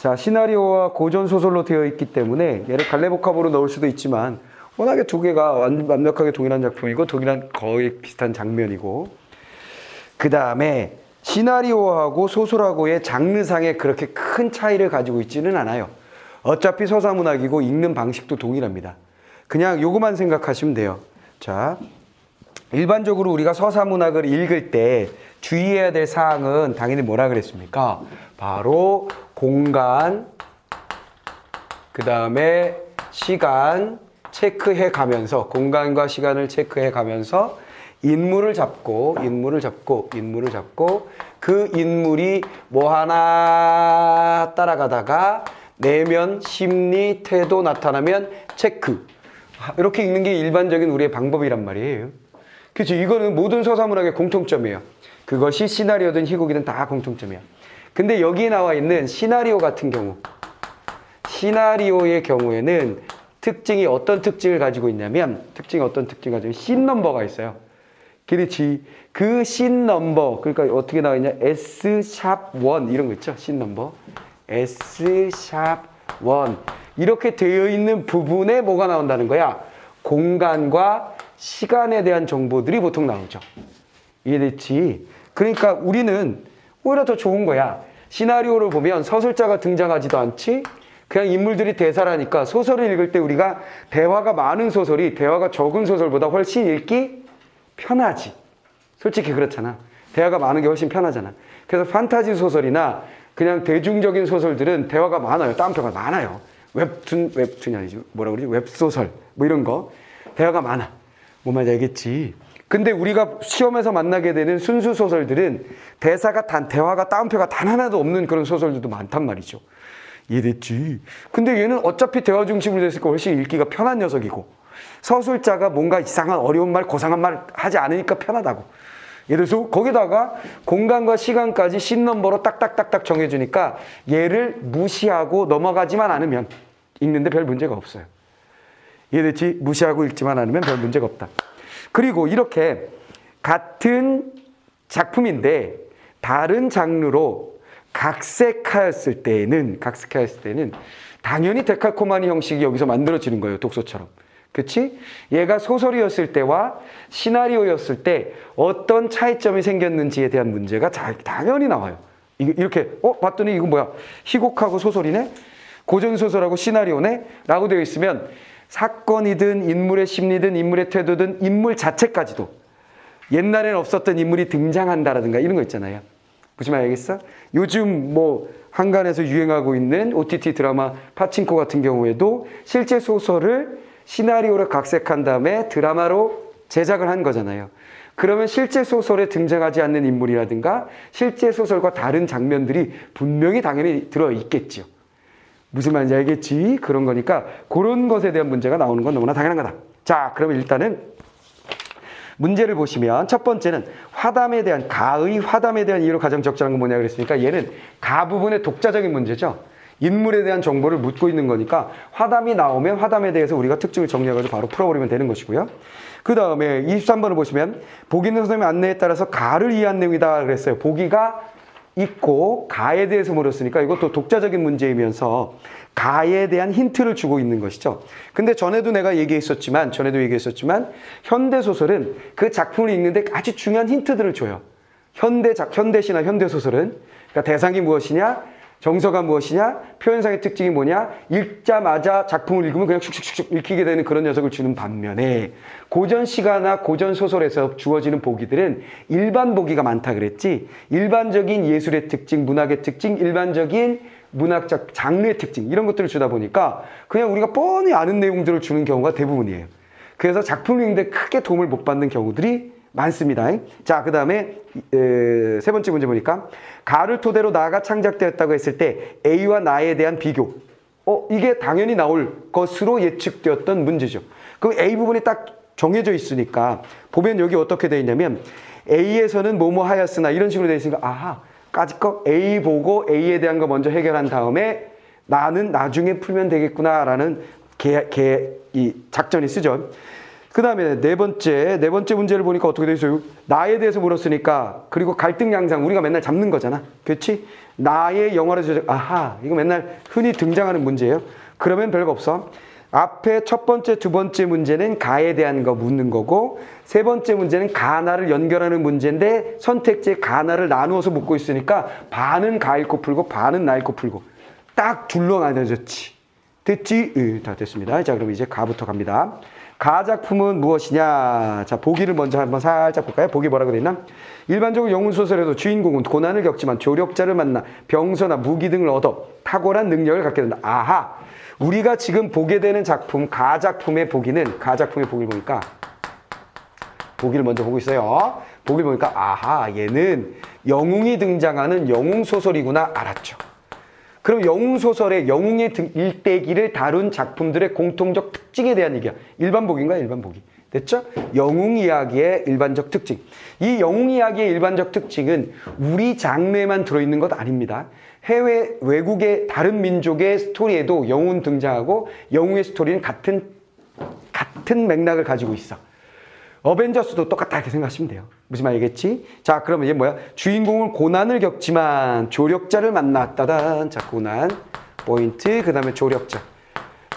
자, 시나리오와 고전 소설로 되어 있기 때문에 얘를 갈래복합으로 넣을 수도 있지만 워낙에 두 개가 완벽하게 동일한 작품이고 동일한 거의 비슷한 장면이고, 그 다음에 시나리오하고 소설하고의 장르상에 그렇게 큰 차이를 가지고 있지는 않아요. 어차피 서사문학이고 읽는 방식도 동일합니다. 그냥 요거만 생각하시면 돼요. 자, 일반적으로 우리가 서사문학을 읽을 때 주의해야 될 사항은 당연히 뭐라 그랬습니까? 바로 공간, 그 다음에 시간 체크해 가면서, 공간과 시간을 체크해 가면서 인물을 잡고 그 인물이 뭐 하나 따라가다가 내면, 심리, 태도 나타나면 체크. 이렇게 읽는 게 일반적인 우리의 방법이란 말이에요. 그렇죠? 이거는 모든 서사문학의 공통점이에요. 그것이 시나리오든 희곡이든 다 공통점이야. 근데 여기에 나와 있는 시나리오 같은 경우, 시나리오의 경우에는 특징이 어떤 특징을 가지고 있냐면, 씬 넘버가 있어요. 그렇지. 그 씬 넘버, 그러니까 어떻게 나와 있냐, S#1 이런 거 있죠? 씬 넘버 S#1 이렇게 되어 있는 부분에 뭐가 나온다는 거야? 공간과 시간에 대한 정보들이 보통 나오죠. 이해됐지? 그러니까 우리는 오히려 더 좋은 거야. 시나리오를 보면 서술자가 등장하지도 않지? 그냥 인물들이 대사를 하니까 소설을 읽을 때 우리가 대화가 많은 소설이 대화가 적은 소설보다 훨씬 읽기 편하지. 솔직히 그렇잖아. 대화가 많은 게 훨씬 편하잖아. 그래서 판타지 소설이나 그냥 대중적인 소설들은 대화가 많아요. 따옴표가 많아요. 웹툰이 아니지. 뭐라 그러지? 웹소설. 뭐 이런 거. 대화가 많아. 뭔 말인지 알겠지? 근데 우리가 시험에서 만나게 되는 순수 소설들은 대화가 따옴표가 단 하나도 없는 그런 소설들도 많단 말이죠. 이해됐지? 근데 얘는 어차피 대화 중심으로 됐으니까 훨씬 읽기가 편한 녀석이고, 서술자가 뭔가 이상한 어려운 말, 고상한 말 하지 않으니까 편하다고. 예를 들어서 거기다가 공간과 시간까지 씬 넘버로 딱딱딱딱 정해주니까 얘를 무시하고 넘어가지만 않으면 읽는데 별 문제가 없어요. 이해됐지? 무시하고 읽지만 않으면 별 문제가 없다. 그리고 이렇게 같은 작품인데 다른 장르로 각색하였을 때는 당연히 데칼코마니 형식이 여기서 만들어지는 거예요. 독서처럼. 그치? 얘가 소설이었을 때와 시나리오였을 때 어떤 차이점이 생겼는지에 대한 문제가 당연히 나와요. 이렇게 봤더니 이거 뭐야? 희곡하고 소설이네? 고전소설하고 시나리오네? 라고 되어 있으면 사건이든 인물의 심리든 인물의 태도든 인물 자체까지도 옛날에는 없었던 인물이 등장한다라든가 이런 거 있잖아요. 무슨 말 알겠어? 요즘 뭐 한간에서 유행하고 있는 OTT 드라마 파친코 같은 경우에도 실제 소설을 시나리오를 각색한 다음에 드라마로 제작을 한 거잖아요. 그러면 실제 소설에 등장하지 않는 인물이라든가 실제 소설과 다른 장면들이 분명히 당연히 들어있겠죠. 무슨 말인지 알겠지? 그런 거니까 그런 것에 대한 문제가 나오는 건 너무나 당연한 거다. 자, 그러면 일단은 문제를 보시면 첫 번째는 가의 화담에 대한 이유로 가장 적절한 건 뭐냐 그랬으니까 얘는 가 부분의 독자적인 문제죠. 인물에 대한 정보를 묻고 있는 거니까 화담이 나오면 화담에 대해서 우리가 특징을 정리해가지고 바로 풀어버리면 되는 것이고요. 그 다음에 23번을 보시면 보기 있는 선생님의 안내에 따라서 가를 이해한 내용이다 그랬어요. 보기가 있고 가에 대해서 물었으니까 이것도 독자적인 문제이면서 가에 대한 힌트를 주고 있는 것이죠. 근데 전에도 얘기했었지만 현대소설은 그 작품을 읽는데 아주 중요한 힌트들을 줘요. 현대시나 현대소설은 그러니까 대상이 무엇이냐, 정서가 무엇이냐, 표현상의 특징이 뭐냐, 읽자마자 작품을 읽으면 그냥 슉슉슉 읽히게 되는 그런 녀석을 주는 반면에 고전 시가나 고전 소설에서 주어지는 보기들은 일반 보기가 많다 그랬지, 일반적인 예술의 특징, 문학의 특징, 일반적인 문학적 장르의 특징 이런 것들을 주다 보니까 그냥 우리가 뻔히 아는 내용들을 주는 경우가 대부분이에요. 그래서 작품을 읽는데 크게 도움을 못 받는 경우들이 많습니다. 자, 그 다음에 세 번째 문제 보니까 가를 토대로 나가 창작되었다고 했을 때 A와 나에 대한 비교, 이게 당연히 나올 것으로 예측되었던 문제죠. 그럼 A 부분이 딱 정해져 있으니까 보면 여기 어떻게 되어 있냐면 A에서는 뭐뭐 하였으나 이런 식으로 되어 있으니까 아하, 까짓 거 A 보고 A에 대한 거 먼저 해결한 다음에 나는 나중에 풀면 되겠구나라는 이 작전이 쓰죠. 그 다음에 네 번째 문제를 보니까 어떻게 돼 있어요? 나에 대해서 물었으니까, 그리고 갈등 양상 우리가 맨날 잡는 거잖아. 그렇지? 나의 영화를 아하, 이거 맨날 흔히 등장하는 문제예요. 그러면 별거 없어. 앞에 첫 번째, 두 번째 문제는 가에 대한 거 묻는 거고, 세 번째 문제는 가나를 연결하는 문제인데 선택지에 가나를 나누어서 묻고 있으니까 반은 가 읽고 풀고 반은 나 읽고 풀고 딱 둘러 나눠졌지. 됐지? 다 됐습니다. 자, 그럼 이제 가부터 갑니다. 가 작품은 무엇이냐? 자, 보기를 먼저 한번 살짝 볼까요? 보기 뭐라고 되어 있나? 일반적으로 영웅소설에도 주인공은 고난을 겪지만 조력자를 만나 병서나 무기 등을 얻어 탁월한 능력을 갖게 된다. 아하! 우리가 지금 보게 되는 작품, 가 작품의 보기를 보니까 보기를 먼저 보고 있어요. 보기를 보니까 아하, 얘는 영웅이 등장하는 영웅소설이구나 알았죠. 그럼 영웅소설의 영웅의 일대기를 다룬 작품들의 공통적 특징에 대한 얘기야. 일반 보기인가? 일반 보기. 됐죠? 영웅 이야기의 일반적 특징. 이 영웅 이야기의 일반적 특징은 우리 장르에만 들어있는 것 아닙니다. 해외, 외국의 다른 민족의 스토리에도 영웅은 등장하고 영웅의 스토리는 같은 맥락을 가지고 있어. 어벤져스도 똑같다 이렇게 생각하시면 돼요. 무슨 말이겠지? 자, 그러면 이게 뭐야? 주인공은 고난을 겪지만 조력자를 만났다단. 자, 고난 포인트. 그 다음에 조력자.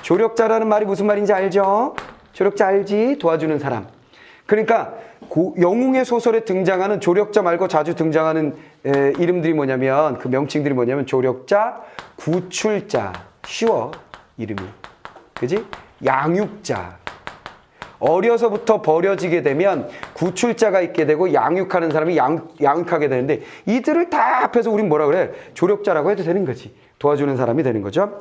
조력자라는 말이 무슨 말인지 알죠? 조력자 알지? 도와주는 사람. 그러니까 영웅의 소설에 등장하는 조력자 말고 자주 등장하는 이름들이 뭐냐면, 그 명칭들이 뭐냐면 조력자, 구출자. 쉬워 이름이. 그지? 양육자. 어려서부터 버려지게 되면 구출자가 있게 되고 양육하는 사람이 양육하게 되는데, 이들을 다 합해서 우린 뭐라 그래? 조력자라고 해도 되는 거지. 도와주는 사람이 되는 거죠.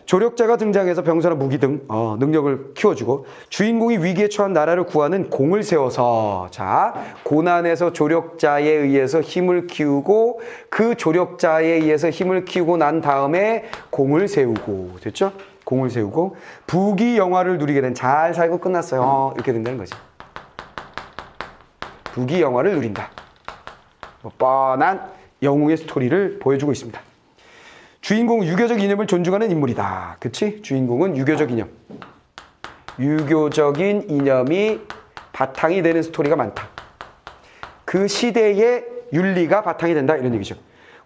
조력자가 등장해서 병사나 무기 등 능력을 키워주고, 주인공이 위기에 처한 나라를 구하는 공을 세워서, 자, 고난에서 조력자에 의해서 힘을 키우고, 그 조력자에 의해서 힘을 키우고 난 다음에 공을 세우고, 됐죠? 공을 세우고 부귀 영화를 누리게 된, 잘 살고 끝났어요. 이렇게 된다는 거지. 부귀 영화를 누린다. 뻔한 영웅의 스토리를 보여주고 있습니다. 주인공은 유교적 이념을 존중하는 인물이다. 그치? 주인공은 유교적 이념. 유교적인 이념이 바탕이 되는 스토리가 많다. 그 시대의 윤리가 바탕이 된다. 이런 얘기죠.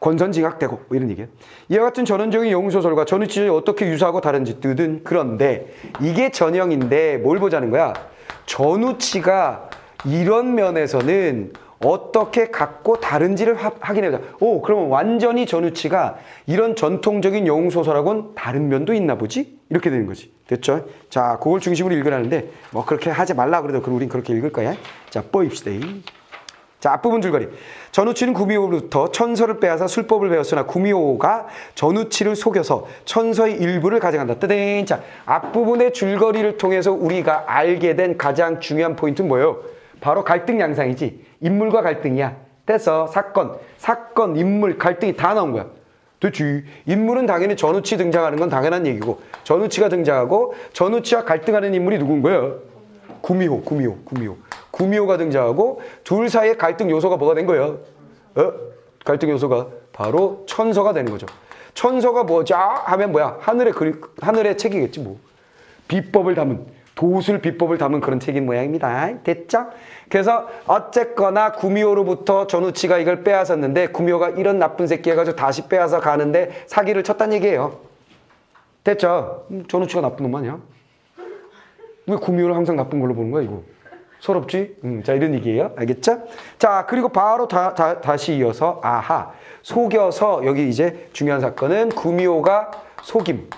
권선징악되고 뭐 이런 얘기예요. 이와 같은 전원적인 영웅소설과 전우치전이 어떻게 유사하고 다른지 뜨든. 그런데 이게 전형인데 뭘 보자는 거야? 전우치가 이런 면에서는 어떻게 갖고 다른지를 확인해보자. 오, 그러면 완전히 전우치가 이런 전통적인 영웅소설하고는 다른 면도 있나 보지? 이렇게 되는 거지. 됐죠? 자, 그걸 중심으로 읽으라는데 뭐 그렇게 하지 말라 그래도 우린 그렇게 읽을 거야. 자, 뽀입시다. 자, 앞부분 줄거리. 전우치는 구미호로부터 천서를 빼앗아 술법을 배웠으나 구미호가 전우치를 속여서 천서의 일부를 가져간다. 뜨댕. 자, 앞부분의 줄거리를 통해서 우리가 알게 된 가장 중요한 포인트는 뭐예요? 바로 갈등 양상이지. 인물과 갈등이야. 됐어. 사건, 인물, 갈등이 다 나온 거야. 됐지. 인물은 당연히 전우치 등장하는 건 당연한 얘기고, 전우치가 등장하고 전우치와 갈등하는 인물이 누군 거야? 구미호가 등장하고, 둘 사이의 갈등 요소가 뭐가 된 거예요? 갈등 요소가 바로 천서가 되는 거죠. 천서가 뭐죠? 하면 뭐야? 하늘의 책이겠지 뭐. 도술 비법을 담은 그런 책인 모양입니다. 됐죠? 그래서 어쨌거나 구미호로부터 전우치가 이걸 빼앗았는데, 구미호가 이런 나쁜 새끼 해가지고 다시 빼앗아 가는데 사기를 쳤단 얘기예요. 됐죠? 전우치가 나쁜 놈 아니야? 왜 구미호를 항상 나쁜 걸로 보는 거야 이거? 서럽지? 자, 이런 얘기예요. 알겠죠? 자, 그리고 바로 다시 이어서, 아하, 속여서, 여기 이제 중요한 사건은 구미호가 속임,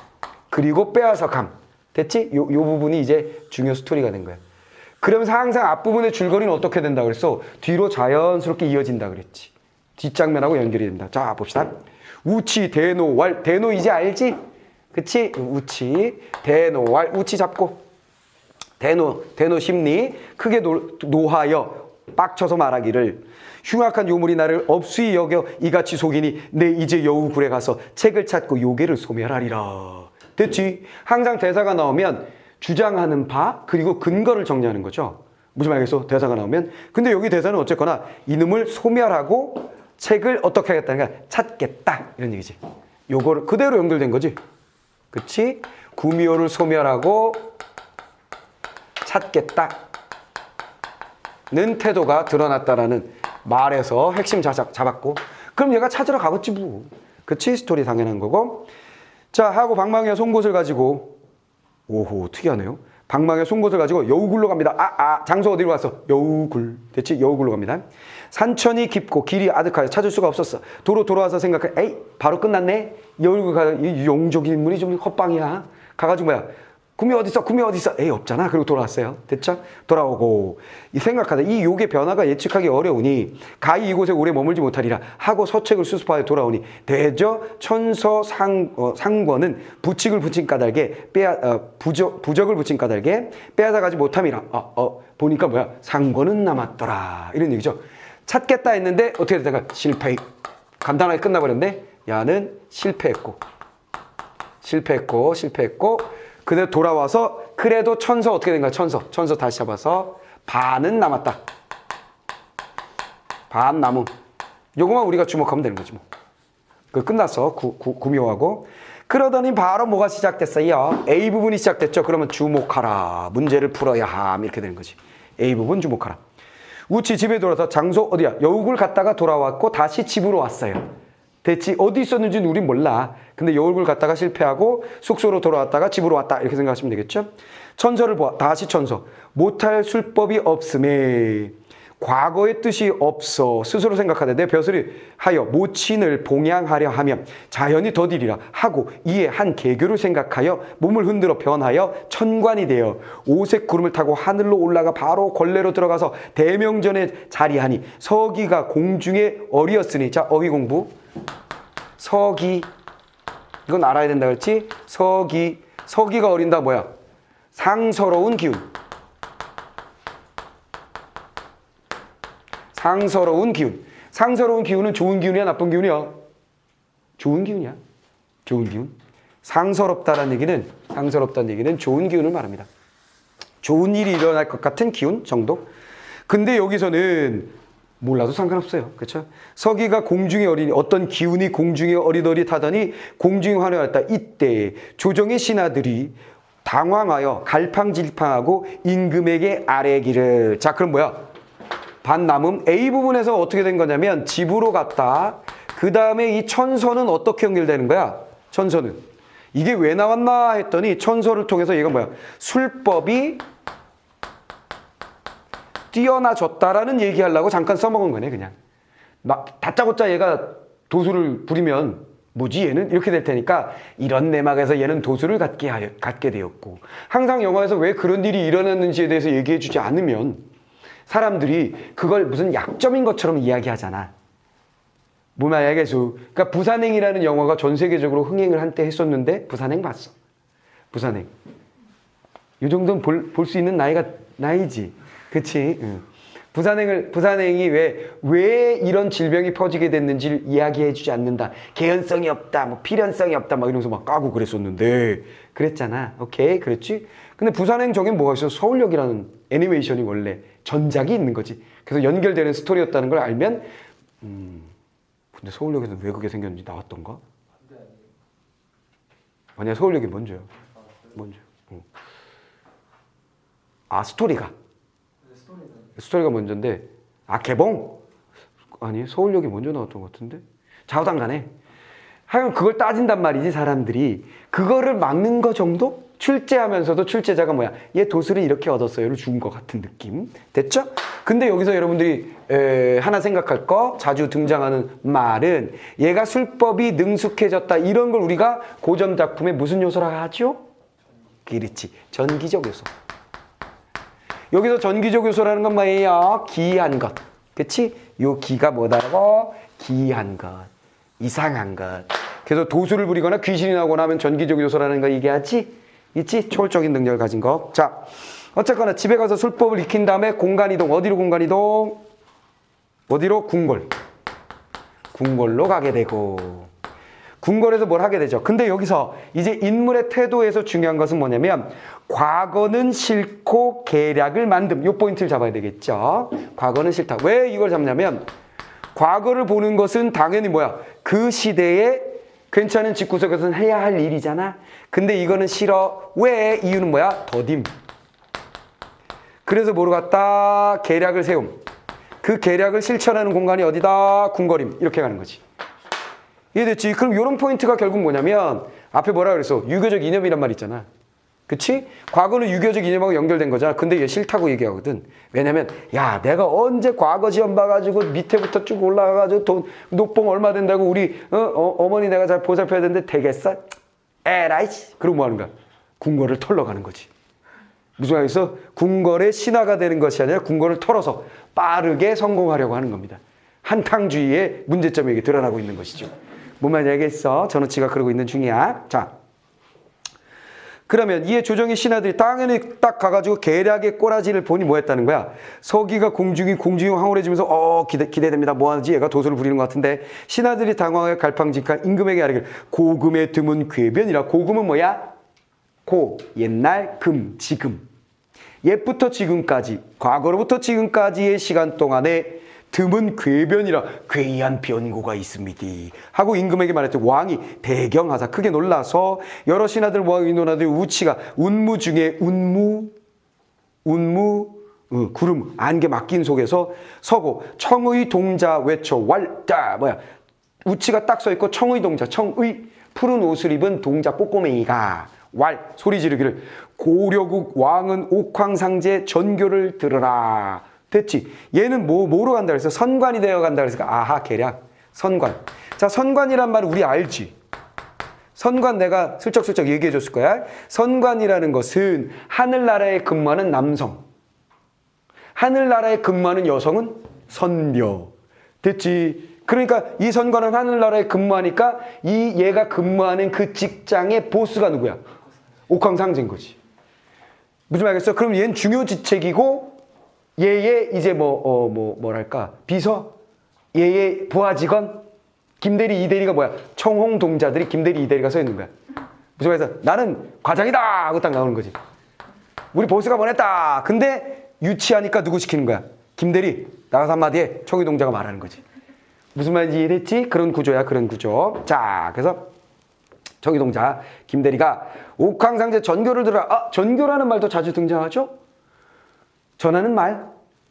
그리고 빼앗아 감. 됐지? 요 부분이 이제 중요 스토리가 된 거야. 그러면서 항상 앞부분의 줄거리는 어떻게 된다 그랬어? 뒤로 자연스럽게 이어진다 그랬지. 뒷장면하고 연결이 된다. 자, 봅시다. 우치, 대노, 왈. 대노 이제 알지? 그치? 우치, 대노, 왈. 우치 잡고. 대노 심리, 크게 노하여 빡쳐서 말하기를, 흉악한 요물이 나를 업수히 여겨 이같이 속이니 내 이제 여우굴에 가서 책을 찾고 요괴를 소멸하리라. 됐지? 항상 대사가 나오면 주장하는 바, 그리고 근거를 정리하는 거죠. 무슨 말이겠어? 대사가 나오면. 근데 여기 대사는 어쨌거나 이놈을 소멸하고 책을 어떻게 하겠다는 거야? 찾겠다. 이런 얘기지. 요거를 그대로 연결된 거지. 그치? 구미호를 소멸하고 찾겠다는 태도가 드러났다라는 말에서 핵심 잡았고, 그럼 얘가 찾으러 가겠지 뭐. 그치? 스토리 당연한 거고. 자, 하고 방망이와 송곳을 가지고, 오호, 특이하네요. 방망이와 송곳을 가지고 여우굴로 갑니다. 장소 어디로 갔어? 여우굴. 됐지? 여우굴로 갑니다. 산천이 깊고 길이 아득하여 찾을 수가 없었어. 도로 돌아와서 생각해. 에이, 바로 끝났네. 여우굴 가, 이 용적 인물이 좀 헛방이야. 가가지고 뭐야? 구미 어딨어? 구미 어딨어? 에이, 없잖아. 그리고 돌아왔어요. 됐죠? 돌아오고. 이 생각하다. 이 욕의 변화가 예측하기 어려우니 가히 이곳에 오래 머물지 못하리라 하고 서책을 수습하여 돌아오니 대저 천서 상권은 부칙을 붙인 까닭에 부적을 붙인 까닭에 빼앗아 가지 못함이라. 보니까 뭐야? 상권은 남았더라. 이런 얘기죠. 찾겠다 했는데 어떻게 되다가 실패. 간단하게 끝나버렸네. 야는 실패했고 그대로 돌아와서 그래도 천서 어떻게 된 거야? 천서 다시 잡아서 반은 남았다. 반 남음. 요거만 우리가 주목하면 되는 거지 뭐. 그 끝났어. 구묘하고. 그러더니 바로 뭐가 시작됐어요? A 부분이 시작됐죠. 그러면 주목하라. 문제를 풀어야 함. 이렇게 되는 거지. A 부분 주목하라. 우치 집에 돌아서 장소 어디야? 여우굴 갔다가 돌아왔고 다시 집으로 왔어요. 됐지? 어디 있었는지는 우린 몰라. 근데 여울굴 갔다가 실패하고 숙소로 돌아왔다가 집으로 왔다. 이렇게 생각하시면 되겠죠? 천서를 보아. 다시 천서. 못할 술법이 없음에 과거의 뜻이 없어. 스스로 생각하되 내 벼슬이 하여 모친을 봉양하려 하면 자연이 더디리라 하고 이에 한 계교를 생각하여 몸을 흔들어 변하여 천관이 되어 오색 구름을 타고 하늘로 올라가 바로 걸레로 들어가서 대명전에 자리하니 서기가 공중에 어리었으니. 자, 어휘 공부. 서기, 이건 알아야 된다 그랬지? 서기가 어린다 뭐야? 상서로운 기운. 상서로운 기운은 좋은 기운이야, 나쁜 기운이야? 좋은 기운이야. 좋은 기운. 상서롭다는 얘기는 좋은 기운을 말합니다. 좋은 일이 일어날 것 같은 기운 정도. 근데 여기서는 몰라도 상관없어요. 그렇죠? 서기가 공중에 어리니 어떤 기운이 공중에 어리더릿하더니 공중에 환호했다. 이때 조정의 신하들이 당황하여 갈팡질팡하고 임금에게 아뢰기를. 자, 그럼 뭐야? 반남음 A 부분에서 어떻게 된 거냐면 집으로 갔다. 그 다음에 이 천서는 어떻게 연결되는 거야? 천서는 이게 왜 나왔나 했더니 천서를 통해서 얘가 뭐야? 술법이 뛰어나졌다라는 얘기하려고 잠깐 써먹은 거네. 그냥 막 다짜고짜 얘가 도수를 부리면 뭐지 얘는? 이렇게 될 테니까 이런 내막에서 얘는 도수를 갖게 되었고, 항상 영화에서 왜 그런 일이 일어났는지에 대해서 얘기해 주지 않으면 사람들이 그걸 무슨 약점인 것처럼 이야기하잖아. 문화야계수. 그러니까 부산행이라는 영화가 전 세계적으로 흥행을 한때 했었는데 부산행 봤어. 부산행. 이 정도는 볼 수 있는 나이지. 그치? 응. 부산행이 왜 이런 질병이 퍼지게 됐는지를 이야기해 주지 않는다. 개연성이 없다, 뭐 필연성이 없다, 막 이러면서 막 까고 그랬었는데. 그랬잖아. 오케이, 그랬지? 근데 부산행 저긴 뭐가 있어? 서울역이라는 애니메이션이 원래 전작이 있는 거지. 그래서 연결되는 스토리였다는 걸 알면, 근데 서울역에서 왜 그게 생겼는지 나왔던가? 아니야, 서울역이 먼저요. 먼저. 응. 스토리가 먼저인데, 개봉? 아니, 서울역이 먼저 나왔던 것 같은데? 좌우당 간에. 하여간 그걸 따진단 말이지, 사람들이. 그거를 막는 거 정도? 출제하면서도 출제자가 뭐야? 얘 도수를 이렇게 얻었어요를 준 것 같은 느낌. 됐죠? 근데 여기서 여러분들이 하나 생각할 거, 자주 등장하는 말은 얘가 술법이 능숙해졌다. 이런 걸 우리가 고전 작품에 무슨 요소라 하죠? 그렇지. 전기적 요소. 여기서 전기적 요소라는 건 뭐예요? 기이한 것. 그치? 요 기가 뭐다라고? 기이한 것. 이상한 것. 그래서 도수를 부리거나 귀신이 나오거나 하면 전기적 요소라는 거 얘기하지? 있지? 초월적인 능력을 가진 거. 자, 어쨌거나 집에 가서 술법을 익힌 다음에 공간이동. 어디로 공간이동? 어디로? 궁궐. 궁궐로 가게 되고. 궁궐에서 뭘 하게 되죠? 근데 여기서 이제 인물의 태도에서 중요한 것은 뭐냐면 과거는 싫고 계략을 만듦. 요 포인트를 잡아야 되겠죠. 과거는 싫다. 왜 이걸 잡냐면 과거를 보는 것은 당연히 뭐야? 그 시대에 괜찮은 집구석에서는 해야 할 일이잖아. 근데 이거는 싫어. 왜? 이유는 뭐야? 더딤. 그래서 뭐로 갔다? 계략을 세움. 그 계략을 실천하는 공간이 어디다? 궁궐임. 이렇게 가는 거지. 이해됐지? 그럼 이런 포인트가 결국 뭐냐면 앞에 뭐라 그랬어? 유교적 이념이란 말 있잖아. 그치? 과거는 유교적 이념하고 연결된 거잖아. 근데 얘 싫다고 얘기하거든. 왜냐면 야 내가 언제 과거 지원 봐가지고 밑에부터 쭉 올라가가지고 돈 녹봉 얼마 된다고 우리 어머니 내가 잘 보살펴야 되는데 되겠어? 에라이. 그리고 뭐 하는 거야? 궁궐을 털러 가는 거지. 무슨 말이겠어? 궁궐의 신하가 되는 것이 아니라 궁궐을 털어서 빠르게 성공하려고 하는 겁니다. 한탕주의의 문제점이 이게 드러나고 있는 것이죠. 뭔 말인지 알겠어? 전우치가 그러고 있는 중이야. 자, 그러면 이에 조정의 신하들이 당연히 딱 가가지고 계략의 꼬라지를 보니 뭐 했다는 거야? 서기가 공중이 황홀해지면서 기대됩니다. 뭐하지? 얘가 도소를 부리는 것 같은데 신하들이 당황하여 갈팡질팡 임금에게 아뢰기를 고금의 드문 궤변이라. 고금은 뭐야? 고, 옛날, 금, 지금. 옛부터 지금까지, 과거로부터 지금까지의 시간 동안에 드문 궤변이라 괴이한 변고가 있습니다 하고 임금에게 말했더니 왕이 대경하사 크게 놀라서 여러 신하들 왕 의논하되 우치가 운무 중에 구름 안개 맡긴 속에서 서고 청의 동자 외쳐 왈자 우치가 딱 서 있고 청의 동자 청의 푸른 옷을 입은 동자 꼬꼬맹이가 왈 소리 지르기를 고려국 왕은 옥황상제 전교를 들으라. 됐지? 얘는 뭐로 간다 그래서 선관이 되어 간다 그래서 아하 계략 선관. 자, 선관이란 말은 우리 알지? 선관 내가 슬쩍슬쩍 얘기해 줬을 거야. 선관이라는 것은 하늘나라에 근무하는 남성, 하늘나라에 근무하는 여성은 선녀. 됐지? 그러니까 이 선관은 하늘나라에 근무하니까 얘가 근무하는 그 직장의 보스가 누구야? 옥황상제인 거지. 무슨 말이겠어? 그럼 얘는 중요 직책이고 얘의 이제 뭐랄까 비서, 얘의 부하 직원, 김대리, 이대리가 뭐야? 청홍 동자들이 김대리, 이대리가 서 있는 거야. 무슨 말이겠어? 나는 과장이다 하고 딱 나오는 거지. 우리 보스가 보냈다. 근데 유치하니까 누구 시키는 거야? 김대리 나가서 한마디에 청희 동자가 말하는 거지. 무슨 말인지 이해됐지? 그런 구조야, 그런 구조. 자, 그래서 청희 동자 김대리가 옥황상제 전교를 들어라. 전교라는 말도 자주 등장하죠? 전하는 말,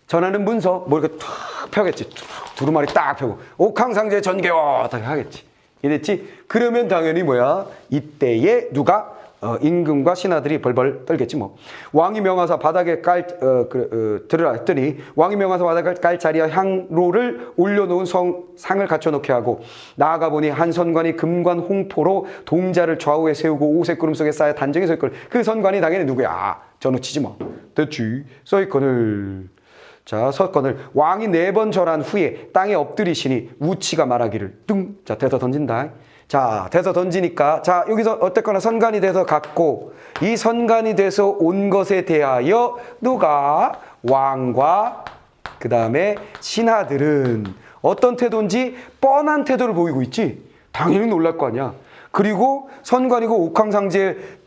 전하는 문서, 뭐 이렇게 탁 펴겠지. 두루마리 딱 펴고 옥황상제 전교 딱 하겠지. 이랬지? 그러면 당연히 뭐야? 이때에 누가 임금과 신하들이 벌벌 떨겠지 뭐. 왕이 명하사 바닥에 들으라 했더니 왕이 명하사 바닥에 깔 자리에 향로를 올려놓은 상을 갖춰놓게 하고 나아가 보니 한 선관이 금관 홍포로 동자를 좌우에 세우고 오색 구름 속에 쌓여 단정히 서 있거늘. 그 선관이 당연히 누구야? 전우치지 뭐. 됐지? 서 있거늘. 자, 서건을 왕이 4번 절한 후에 땅에 엎드리시니 우치가 말하기를 뚱. 자, 대서 던진다. 자, 돼서 던지니까 자 여기서 어쨌거나 선관이 돼서 갔고 이 선관이 돼서 온 것에 대하여 누가 왕과 그 다음에 신하들은 어떤 태도인지 뻔한 태도를 보이고 있지. 당연히 놀랄 거 아니야. 그리고 선관이고 옥황상제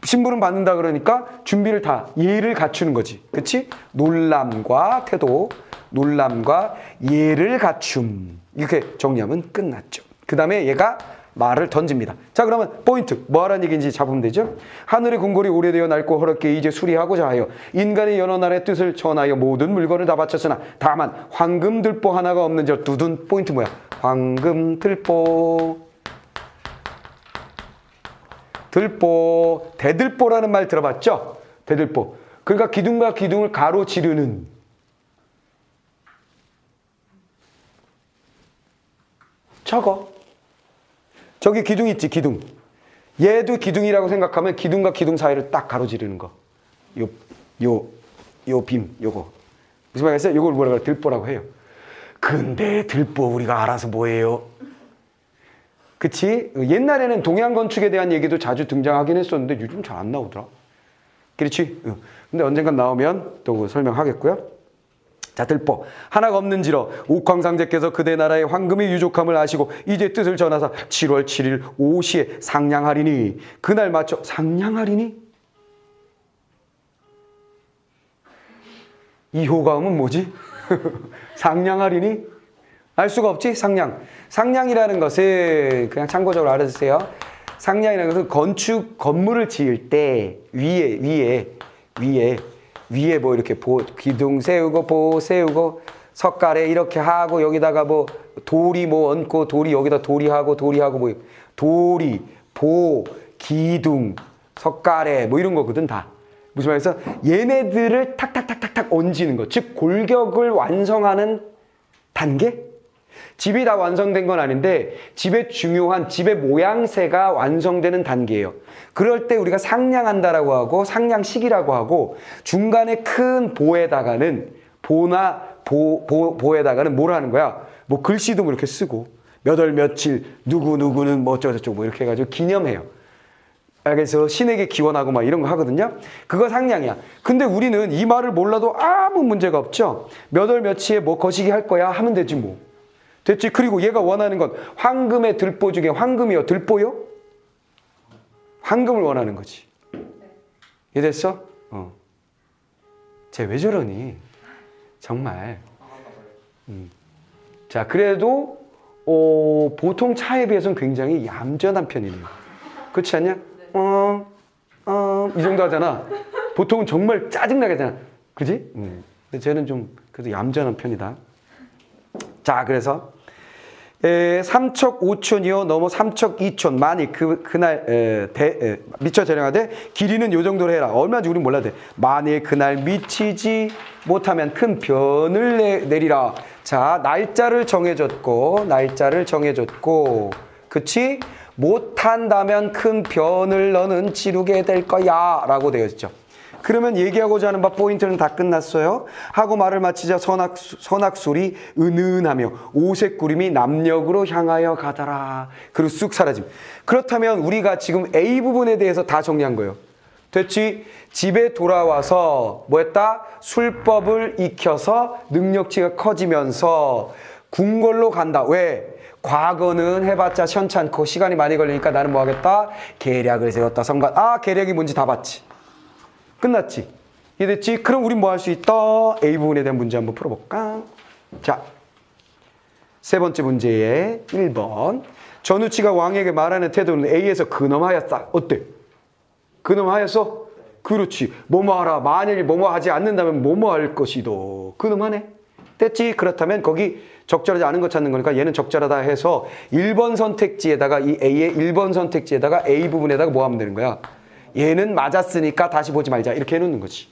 신분을 받는다 그러니까 준비를 다 예를 갖추는 거지. 그치? 놀람과 태도, 놀람과 예를 갖춤. 이렇게 정리하면 끝났죠. 그 다음에 얘가 말을 던집니다. 자, 그러면 포인트 뭐 하라는 얘기인지 잡으면 되죠. 하늘의 궁궐이 오래되어 낡고 허럽게 이제 수리하고자 하여 인간의 여러 나라의 뜻을 전하여 모든 물건을 다 바쳤으나 다만 황금 들보 하나가 없는 저 두둔. 포인트 뭐야? 황금 들보. 들보. 대들보라는 말 들어봤죠? 대들보. 그러니까 기둥과 기둥을 가로지르는. 저기 기둥 있지, 기둥. 얘도 기둥이라고 생각하면 기둥과 기둥 사이를 딱 가로지르는 거. 요 빔, 요거. 무슨 말이겠어요? 요걸 뭐라고 들보라고 해요. 근데 들보 우리가 알아서 뭐예요? 그치? 옛날에는 동양 건축에 대한 얘기도 자주 등장하긴 했었는데 요즘 잘 안 나오더라. 그렇지? 근데 언젠간 나오면 또 설명하겠고요. 자, 들보 하나가 없는지러 옥황상제께서 그대 나라의 황금의 유족함을 아시고 이제 뜻을 전하사 7월 7일 오시에 상냥하리니 그날 맞춰. 상냥하리니? 이 효과음은 뭐지? 상냥하리니? 알 수가 없지? 상냥이라는 것은 그냥 참고적으로 알아주세요. 상냥이라는 것은 건물을 지을 때 위에 위에 뭐 이렇게 기둥 세우고 보 세우고 석가래 이렇게 하고 여기다가 뭐 돌이 뭐 얹고 돌이 여기다 돌이하고 뭐 돌이 보 기둥 석가래 뭐 이런 거거든 다. 무슨 말해서 얘네들을 탁탁탁탁탁 얹는 것, 즉 골격을 완성하는 단계? 집이 다 완성된 건 아닌데 집의 중요한 집의 모양새가 완성되는 단계예요. 그럴 때 우리가 상냥한다라고 하고 상냥식이라고 하고 중간에 큰 보에다가는 보에다가는 뭘 하는 거야? 뭐 글씨도 뭐 이렇게 쓰고 몇 월 며칠 누구누구는 뭐 어쩌고저쩌고 뭐 이렇게 해가지고 기념해요. 그래서 신에게 기원하고 막 이런 거 하거든요. 그거 상냥이야. 근데 우리는 이 말을 몰라도 아무 문제가 없죠. 몇 월 며칠에 뭐 거시기 할 거야 하면 되지 뭐. 됐지? 그리고 얘가 원하는 건 황금의 들보 중에 황금이요 들보요? 황금을 원하는 거지. 이해됐어? 쟤 왜 저러니? 정말. 자, 그래도 보통 차에 비해서는 굉장히 얌전한 편이네요. 그렇지 않냐? 이 정도 하잖아. 보통은 정말 짜증나게 하잖아. 그지? 근데 쟤는 좀 그래도 얌전한 편이다. 자, 그래서 3척 5촌이요 넘어 3척 2촌 만일 그날 미처 재량하되 길이는 요 정도로 해라. 얼마인지 우린 몰라도 돼. 만일 그날 미치지 못하면 큰 변을 내리라. 자, 날짜를 정해줬고 그치? 못한다면 큰 변을 너는 치르게 될 거야 라고 되어 있죠. 그러면 얘기하고자 하는 바 포인트는 다 끝났어요. 하고 말을 마치자 선악술이 은은하며 오색구름이 남녘으로 향하여 가더라. 그리고 쑥 사라짐. 그렇다면 우리가 지금 A 부분에 대해서 다 정리한 거예요. 됐지? 집에 돌아와서 뭐 했다? 술법을 익혀서 능력치가 커지면서 궁궐로 간다. 왜? 과거는 해봤자 시원찮고 시간이 많이 걸리니까 나는 뭐 하겠다? 계략을 세웠다. 계략이 뭔지 다 봤지. 끝났지? 이해됐지? 그럼 우린 뭐 할 수 있다? A 부분에 대한 문제 한번 풀어볼까? 자, 세 번째 문제의 1번. 전우치가 왕에게 말하는 태도는 A에서 근엄하였다. 어때? 근엄하였어? 그렇지. 뭐뭐 하라. 만약에 뭐뭐 하지 않는다면 뭐뭐 할 것이도. 근엄하네. 됐지? 그렇다면 거기 적절하지 않은 거 찾는 거니까 얘는 적절하다 해서 1번 선택지에다가 이 A의 1번 선택지에다가 A 부분에다가 뭐 하면 되는 거야? 얘는 맞았으니까 다시 보지 말자. 이렇게 해놓는 거지.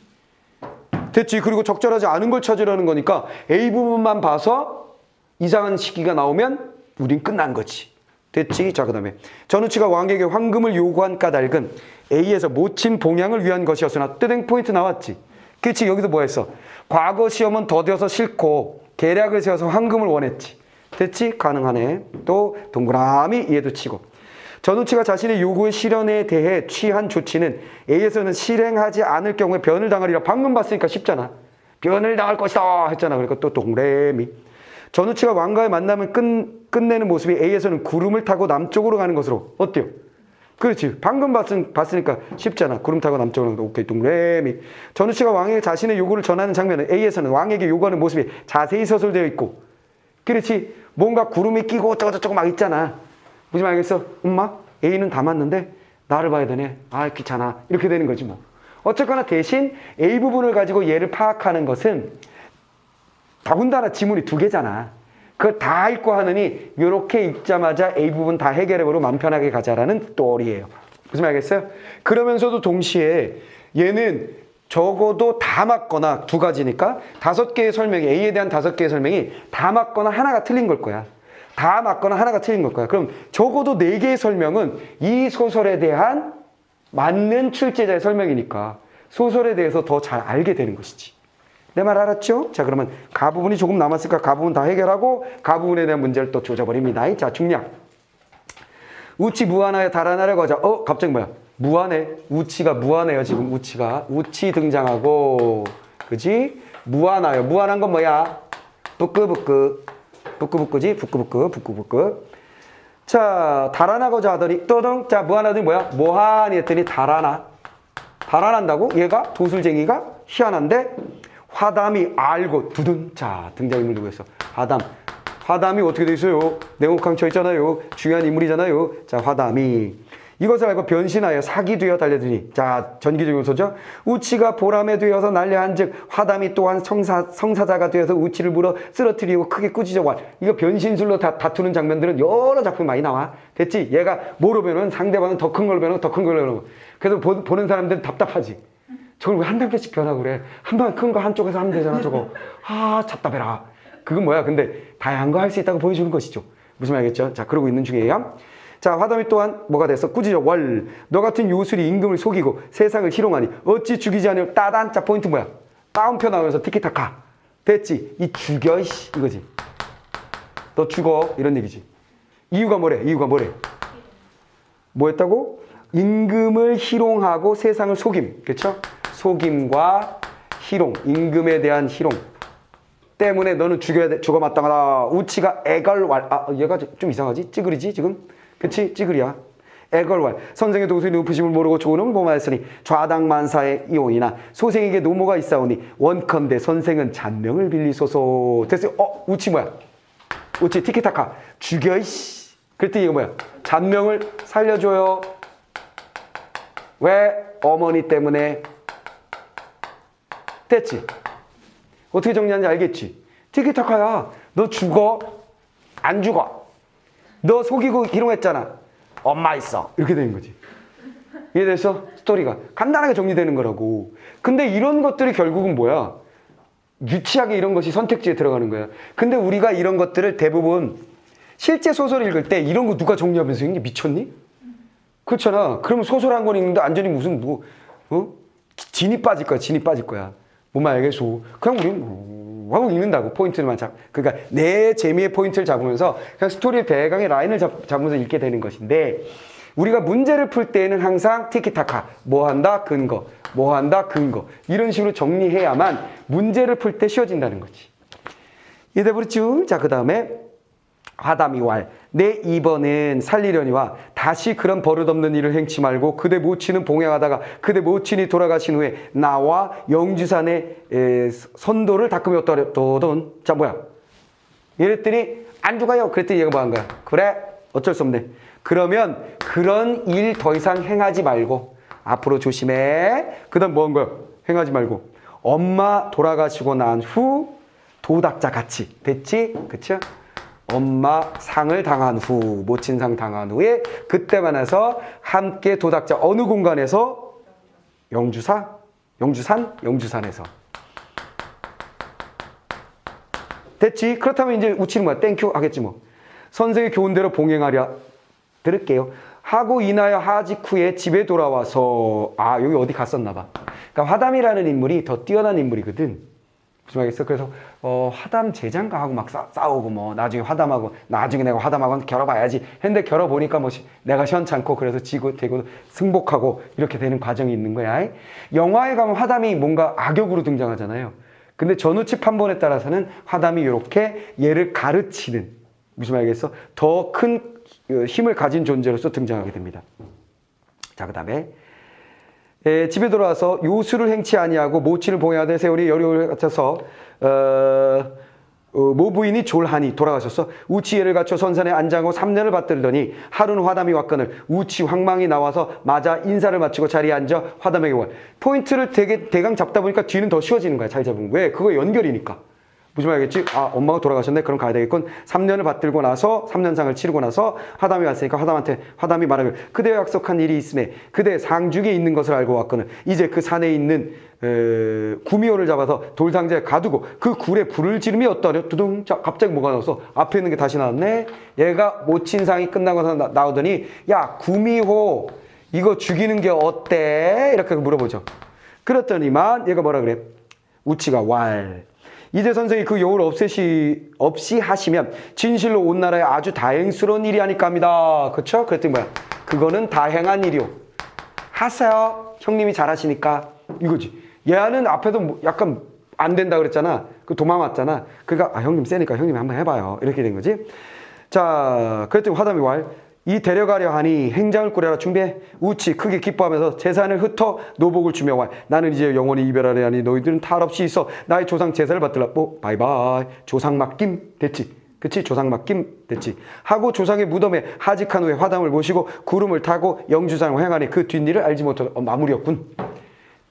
됐지? 그리고 적절하지 않은 걸 찾으려는 거니까 A 부분만 봐서 이상한 시기가 나오면 우린 끝난 거지. 됐지? 자, 그 다음에 전우치가 왕에게 황금을 요구한 까닭은 A에서 모친 봉양을 위한 것이었으나 뜨댕 포인트 나왔지. 그치? 여기서 뭐 했어? 과거 시험은 더뎌서 싫고 계략을 세워서 황금을 원했지. 됐지? 가능하네. 또 동그라미 얘도 치고. 전우치가 자신의 요구의 실현에 대해 취한 조치는 A에서는 실행하지 않을 경우에 변을 당하리라. 방금 봤으니까 쉽잖아. 변을 당할 것이다 했잖아. 그러니까 또 동그라미. 전우치가 왕과의 만남을 끝내는 모습이 A에서는 구름을 타고 남쪽으로 가는 것으로. 어때요? 그렇지. 방금 봤으니까 쉽잖아. 구름 타고 남쪽으로 가는 거. 오케이. 동그라미. 전우치가 왕에게 자신의 요구를 전하는 장면은 A에서는 왕에게 요구하는 모습이 자세히 서술되어 있고. 그렇지. 뭔가 구름이 끼고 어쩌고저쩌고 막 있잖아. 무슨 말이겠어? 엄마, A는 다 맞는데 나를 봐야 되네. 귀찮아. 이렇게 되는 거지 뭐. 어쨌거나 대신 A 부분을 가지고 얘를 파악하는 것은 더군다나 지문이 2개잖아. 그걸 다 읽고 하느니 이렇게 읽자마자 A 부분 다 해결해보고 마음 편하게 가자라는 또리예요. 무슨 말이겠어요? 그러면서도 동시에 얘는 적어도 다 맞거나 2가지니까 5개의 설명이 A에 대한 5개의 설명이 다 맞거나 하나가 틀린 걸 거야. 다 맞거나 하나가 틀린 걸 거야. 그럼 적어도 4개의 설명은 이 소설에 대한 맞는 출제자의 설명이니까 소설에 대해서 더 잘 알게 되는 것이지. 내 말 알았죠? 자, 그러면 가 부분이 조금 남았으니까 가 부분 다 해결하고 가 부분에 대한 문제를 또 조져버립니다. 자, 중량. 우치 무한하여 달아나려고 하자. 갑자기 뭐야? 무한해. 우치가 무한해요. 지금 우치가. 우치 등장하고. 그지? 무한하여. 무한한 건 뭐야? 부끄부끄. 부끄부끄지? 부끄부끄. 자, 달아나고자 하더니 또동. 자, 무한하더니 뭐야? 뭐하니 했더니 달아나. 달아난다고? 얘가? 도술쟁이가? 희한한데? 화담이 알고 두둔. 자, 등장인물 누구였어? 화담. 화담이 어떻게 돼 있어요? 내목항 쳐 있잖아요. 중요한 인물이잖아요. 자, 화담이 이것을 알고 변신하여 사기 되어 달려드니. 자, 전기적 요소죠. 우치가 보람에 되어서 날려한즉 화담이 또한 성사자가 되어서 우치를 물어 쓰러뜨리고 크게 꾸짖어 와. 이거 변신술로 다투는 장면들은 여러 작품 많이 나와. 됐지? 얘가 뭐로 변하면 상대방은 더 큰 걸로 변하고 더 큰 걸로 변하고. 그래서 보는 사람들은 답답하지. 저걸 왜 한 단계씩 변하고 그래? 한 번 큰 거 한쪽에서 하면 되잖아, 저거. 아, 답답해라. 그건 뭐야? 근데 다양한 거 할 수 있다고 보여주는 것이죠. 무슨 말이겠죠? 자, 그러고 있는 중이에요. 자, 화담이 또한 뭐가 됐어? 꾸짖어 월. 너 같은 요술이 임금을 속이고 세상을 희롱하니 어찌 죽이지 않으려 따단. 자, 포인트 뭐야? 따옴표 나오면서 티키타카. 됐지? 이 죽여, 이씨. 이거지. 너 죽어. 이런 얘기지. 이유가 뭐래? 이유가 뭐래? 뭐 했다고? 임금을 희롱하고 세상을 속임. 그렇죠? 속임과 희롱. 임금에 대한 희롱. 때문에 너는 죽여야 돼. 죽어 마땅하다. 우치가 애걸왈. 아, 얘가 좀 이상하지? 찌그리지, 지금? 그치? 찌그리야. 애걸왈. 선생의 도수의 높으심을 모르고 좋은 보마했으니 좌당만사의 이온이나 소생에게 노모가 있사오니 원컨대 선생은 잔명을 빌리소서. 됐어요. 우치 뭐야? 우치 티키타카. 죽여, 이씨. 그랬더니 이거 뭐야? 잔명을 살려줘요. 왜? 어머니 때문에. 됐지? 어떻게 정리하는지 알겠지? 티키타카야. 너 죽어? 안 죽어? 너 속이고 희롱했잖아. 엄마 있어. 이렇게 되는 거지. 이해됐어? 스토리가 간단하게 정리되는 거라고. 근데 이런 것들이 결국은 뭐야? 유치하게 이런 것이 선택지에 들어가는 거야. 근데 우리가 이런 것들을 대부분 실제 소설을 읽을 때 이런 거 누가 정리하면서 읽니? 미쳤니? 그렇잖아. 그러면 소설 한 권 읽는데 완전히 무슨 진이 빠질 거야. 진이 빠질 거야. 뭔 말이겠어. 그냥 우리 하고 읽는다고. 포인트만 그러니까 내 재미의 포인트를 잡으면서 그냥 스토리의 배경의 라인을 잡으면서 읽게 되는 것인데, 우리가 문제를 풀 때에는 항상 티키타카. 뭐 한다? 근거. 뭐 한다? 근거. 이런 식으로 정리해야만 문제를 풀 때 쉬워진다는 거지. 이해되버렸죠? 자, 그 다음에 화담이 왈. 내 이번엔 살리려니와 다시 그런 버릇없는 일을 행치 말고 그대 모친은 봉양하다가 그대 모친이 돌아가신 후에 나와 영주산의 선도를 닦으며 어떠던. 자, 뭐야? 이랬더니 안 죽어요. 그랬더니 얘가 뭐 한 거야? 그래, 어쩔 수 없네. 그러면 그런 일 더 이상 행하지 말고 앞으로 조심해. 그 다음 뭐 한 거야? 행하지 말고 엄마 돌아가시고 난 후 도닥자 같이. 됐지? 그쵸? 엄마 상을 당한 후, 모친상 당한 후에 그때만 해서 함께 도닥자. 어느 공간에서? 영주산? 영주산에서. 됐지? 그렇다면 이제 우치는 뭐야? 땡큐 하겠지 뭐. 선생의 교훈대로 봉행하랴. 들을게요. 하고 인하여 하직 후에 집에 돌아와서 여기 어디 갔었나 봐. 그러니까 화담이라는 인물이 더 뛰어난 인물이거든. 무슨 말이겠어? 그래서 화담 제장가하고 막 싸우고 뭐 나중에 내가 화담하고 겨뤄봐야지 했는데 겨뤄보니까 뭐 내가 시원찮고 그래서 지고 되고 승복하고 이렇게 되는 과정이 있는 거야. 영화에 가면 화담이 뭔가 악역으로 등장하잖아요. 근데 전우치 판본에 따라서는 화담이 이렇게 얘를 가르치는, 무슨 말이겠어? 더 큰 힘을 가진 존재로서 등장하게 됩니다. 자, 그 다음에 집에 돌아와서 요술을 행치 아니하고 모친을 봉양하되 세월이 여력을 갖춰서 모부인이 졸하니 돌아가셨어. 우치애를 갖춰 선산에 안장하고 3년을 받들더니 하루는 화담이 왔거늘 우치 황망이 나와서 맞아 인사를 마치고 자리에 앉아 화담에게 와. 포인트를 대강 잡다 보니까 뒤는 더 쉬워지는 거야. 잘 잡으면. 왜? 그거 연결이니까. 무슨 말이겠지? 엄마가 돌아가셨네. 그럼 가야 되겠군. 3년을 받들고 나서 3년상을 치르고 나서 화담이 왔으니까 화담이 말하길 그대와 약속한 일이 있음에 그대 상중에 있는 것을 알고 왔거늘 이제 그 산에 있는 구미호를 잡아서 돌상자에 가두고 그 굴에 불을 지르며 어떠려? 두둥. 자, 갑자기 뭐가 나왔어? 앞에 있는 게 다시 나왔네. 얘가 모친상이 끝나고 나오더니 야, 구미호 이거 죽이는 게 어때? 이렇게 물어보죠. 그랬더니만 얘가 뭐라 그래? 우치가 왈. 이제 선생이 그 여우를 없이 하시면 진실로 온 나라에 아주 다행스러운 일이 아닐까 합니다. 그쵸? 그랬더니 뭐야? 그거는 다행한 일이요. 하세요. 형님이 잘하시니까. 이거지. 얘는 앞에도 약간 안 된다 그랬잖아. 그 도망왔잖아. 그러니까 형님 세니까 형님이 한번 해봐요. 이렇게 된 거지. 자, 그랬더니 화담이 왈. 이 데려가려 하니 행장을 꾸려라 준비해. 우치 크게 기뻐하면서 재산을 흩어 노복을 주며 와. 나는 이제 영원히 이별하려 하니 너희들은 탈 없이 있어. 나의 조상 제사를 받들라. 바이바이. 조상 맡김. 됐지. 그치? 조상 맡김 됐지. 하고 조상의 무덤에 하직한 후에 화담을 모시고 구름을 타고 영주산을 행하니 그 뒷일을 알지 못하던 마무리였군.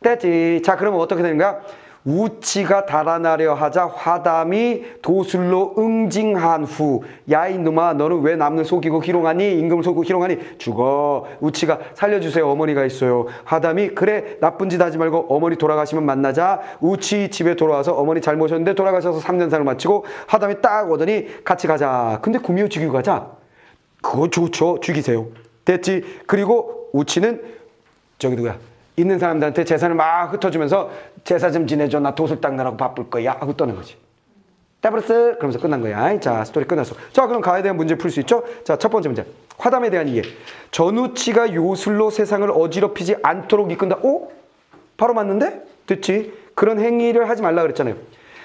됐지. 자, 그러면 어떻게 되는가? 우치가 달아나려 하자 화담이 도술로 응징한 후, 야 이놈아 너는 왜 남을 속이고 희롱하니? 임금을 속이고 희롱하니? 죽어. 우치가 살려주세요. 어머니가 있어요. 화담이 그래 나쁜 짓 하지 말고 어머니 돌아가시면 만나자. 우치 집에 돌아와서 어머니 잘 모셨는데 돌아가셔서 3년상을 마치고 화담이 딱 오더니 같이 가자. 근데 구미호 죽이고 가자. 그거 좋죠. 죽이세요. 됐지. 그리고 우치는 저기 누구야? 있는 사람들한테 재산을 막 흩어주면서 제사 좀 지내줘. 나 도술 닦느라고 바쁠 거야. 하고 떠는 거지. 따브르스 그러면서 끝난 거야. 자, 스토리 끝났어. 자, 그럼 가에 대한 문제 풀 수 있죠? 자, 첫 번째 문제. 화담에 대한 이해. 전우치가 요술로 세상을 어지럽히지 않도록 이끈다. 오? 바로 맞는데? 됐지. 그런 행위를 하지 말라 그랬잖아요.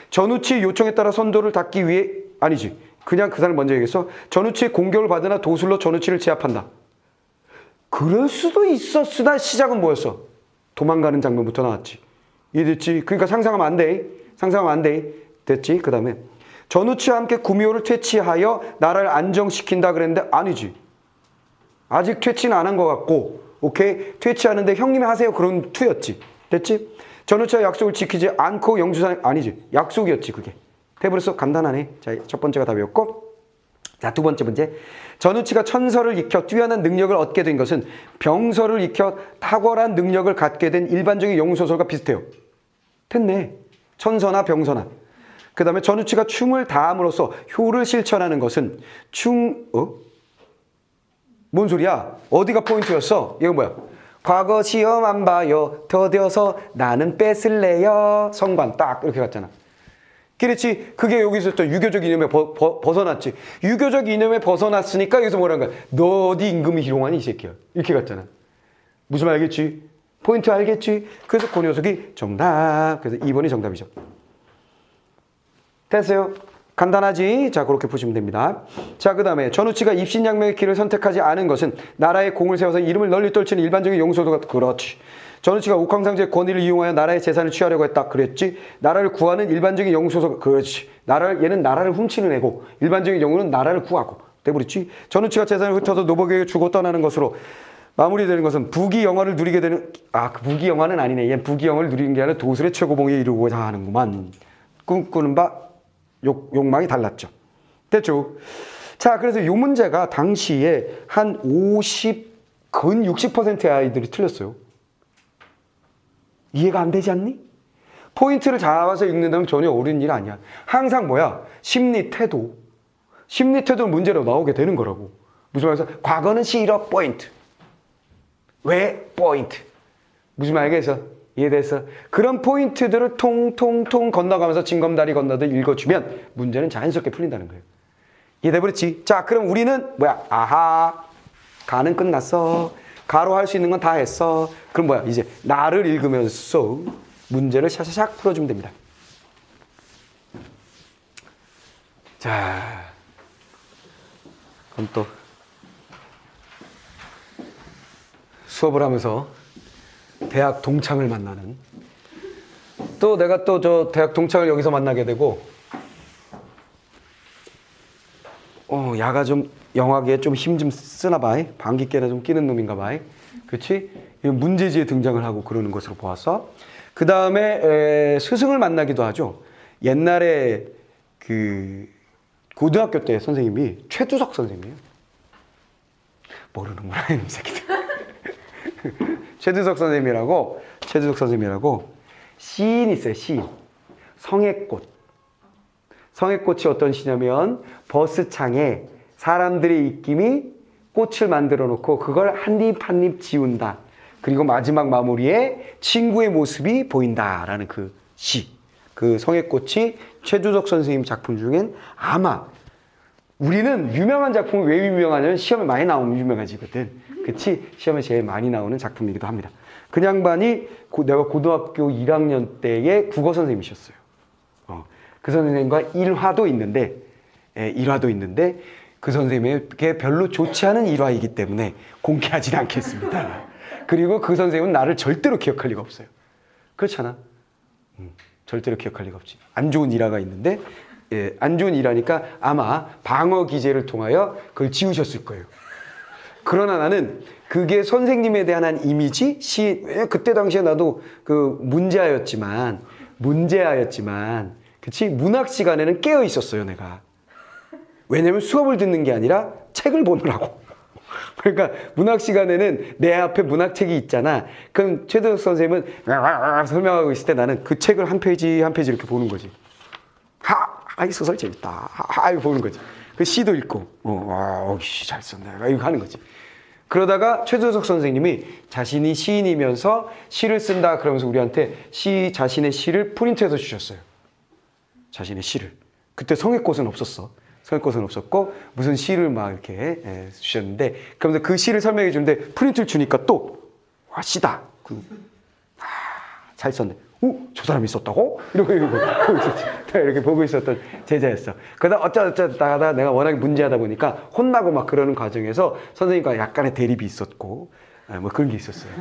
전우치의 요청에 따라 선도를 닦기 위해 아니지. 그냥 그 사람 먼저 얘기했어. 전우치의 공격을 받으나 도술로 전우치를 제압한다. 그럴 수도 있었으나 시작은 뭐였어? 도망가는 장면부터 나왔지. 이해됐지? 그러니까 상상하면 안 돼. 상상하면 안 돼. 됐지? 그 다음에 전우치와 함께 구미호를 퇴치하여 나라를 안정시킨다 그랬는데 아니지. 아직 퇴치는 안 한 것 같고 오케이? 퇴치하는데 형님이 하세요. 그런 투였지. 됐지? 전우치와 약속을 지키지 않고 영주산 아니지. 약속이었지 그게. 테이블에서 간단하네. 자, 첫 번째가 답이었고 자, 두 번째 문제. 전우치가 천서를 익혀 뛰어난 능력을 얻게 된 것은 병서를 익혀 탁월한 능력을 갖게 된 일반적인 영웅소설과 비슷해요. 됐네. 천서나 병서나. 그 다음에 전우치가 춤을 다함으로써 효를 실천하는 것은 뭔 소리야? 어디가 포인트였어? 이건 뭐야? 과거 시험 안 봐요. 더뎌서 나는 뺏을래요. 성관 딱 이렇게 갔잖아. 그렇지. 그게 여기서 또 유교적 이념에 벗어났지. 유교적 이념에 벗어났으니까 여기서 뭐라는 거야? 너 어디 임금이 희롱하니 이 새끼야. 이렇게 갔잖아. 무슨 말 알겠지? 포인트 알겠지? 그래서 그 녀석이 정답. 그래서 2번이 정답이죠. 됐어요? 간단하지? 자, 그렇게 보시면 됩니다. 자, 그 다음에 전우치가 입신양명의 길을 선택하지 않은 것은 나라의 공을 세워서 이름을 널리 떨치는 일반적인 영웅소설과 그렇지. 전우치가 옥황상제의 권위를 이용하여 나라의 재산을 취하려고 했다. 그랬지. 나라를 구하는 일반적인 영웅소설. 그렇지. 얘는 나라를 훔치는 애고 일반적인 영웅은 나라를 구하고. 돼버렸지. 전우치가 재산을 흩어서 노복에게 주고 떠나는 것으로 마무리되는 것은 부귀영화를 누리게 되는 그 부귀영화는 아니네. 얘는 부귀영화를 누리는 게 아니라 도술의 최고봉에 이르고자 하는구만. 꿈꾸는 바 욕망이 달랐죠. 됐죠. 자, 그래서 이 문제가 당시에 한 근 60%의 아이들이 틀렸어요. 이해가 안 되지 않니? 포인트를 잡아서 읽는다면 전혀 어려운 일 아니야. 항상 뭐야? 심리 태도. 심리 태도는 문제로 나오게 되는 거라고. 무슨 말해서 과거는 싫어 포인트. 왜 포인트? 무슨 말 알겠어? 이해됐어? 그런 포인트들을 통통통 건너가면서 징검다리 건너듯 읽어주면 문제는 자연스럽게 풀린다는 거예요. 이해돼버렸지? 자, 그럼 우리는 뭐야? 아하, 가는 끝났어. 가로 할 수 있는 건 다 했어. 그럼 뭐야? 이제 나를 읽으면서 문제를 샤샤샥 풀어주면 됩니다. 자, 그럼 또 수업을 하면서 대학 동창을 만나는 또 내가 또 저 대학 동창을 여기서 만나게 되고 야가 좀 영화계에 좀 힘 좀 쓰나 봐. 방귀 깨나 좀 끼는 놈인가 봐. 그렇지? 문제지에 등장을 하고 그러는 것으로 보았어. 그 다음에 스승을 만나기도 하죠. 옛날에 그 고등학교 때 선생님이 최두석 선생님이에요. 모르는구나 이 새끼들. 최두석 선생님이라고 시인이 있어요. 시인. 성애꽃. 성애꽃이 어떤 시냐면 버스창에 사람들의 입김이 꽃을 만들어 놓고 그걸 한 입 한 입 지운다. 그리고 마지막 마무리에 친구의 모습이 보인다라는 그 시. 그 성애꽃이 최두석 선생님 작품 중엔 아마 우리는 유명한 작품이 왜 유명하냐면 시험에 많이 나오면 유명해지거든. 그치? 시험에 제일 많이 나오는 작품이기도 합니다. 그 양반이 내가 고등학교 1학년 때의 국어 선생님이셨어요. 그 선생님과 일화도 있는데 그 선생님에게 별로 좋지 않은 일화이기 때문에 공개하지는 않겠습니다. 그리고 그 선생님은 나를 절대로 기억할 리가 없어요. 그렇잖아. 절대로 기억할 리가 없지. 안 좋은 일화가 있는데 예, 안 좋은 일하니까 아마 방어 기제를 통하여 그걸 지우셨을 거예요. 그러나 나는 그게 선생님에 대한 한 이미지, 그때 당시에 나도 그 문제아였지만, 그치? 문학 시간에는 깨어 있었어요, 내가. 왜냐면 수업을 듣는 게 아니라 책을 보느라고. 그러니까 문학 시간에는 내 앞에 문학책이 있잖아. 그럼 최도석 선생님은 설명하고 있을 때 나는 그 책을 한 페이지 한 페이지 이렇게 보는 거지. 이 소설 재밌다. 이거 보는 거지. 그 시도 읽고, 잘 썼네. 이거 하는 거지. 그러다가 최도석 선생님이 자신이 시인이면서 시를 쓴다 그러면서 우리한테 자신의 시를 프린트해서 주셨어요. 자신의 시를. 그때 성의꽃은 없었어. 성의꽃은 없었고 무슨 시를 막 이렇게 주셨는데 그러면서 그 시를 설명해 주는데 프린트를 주니까 또 시다. 잘 썼네. 저 사람이 썼다고? 이렇게 보고 있었던 제자였어. 그러다 어쩌다 하다 내가 워낙에 문제하다 보니까 혼나고 막 그러는 과정에서 선생님과 약간의 대립이 있었고 뭐 그런 게 있었어요.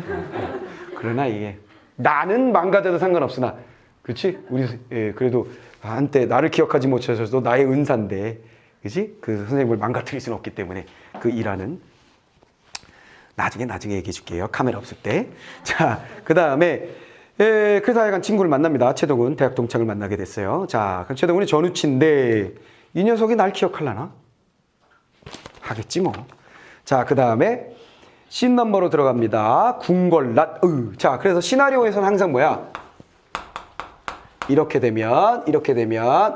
그러나 이게 나는 망가져도 상관없으나 그렇지? 그래도 한때 나를 기억하지 못하셔도 나의 은사인데 그렇지? 그 선생님을 망가뜨릴 수는 없기 때문에 그 일하는 나중에 얘기해 줄게요. 카메라 없을 때. 자, 그 다음에 그래서 하여간 친구를 만납니다. 최동훈 대학 동창을 만나게 됐어요. 자, 그럼 최동훈이 전우치인데 이 녀석이 날 기억할라나? 하겠지 뭐. 자, 그 다음에 씬 넘버로 들어갑니다. 궁궐낫. 자, 그래서 시나리오에서는 항상 뭐야? 이렇게 되면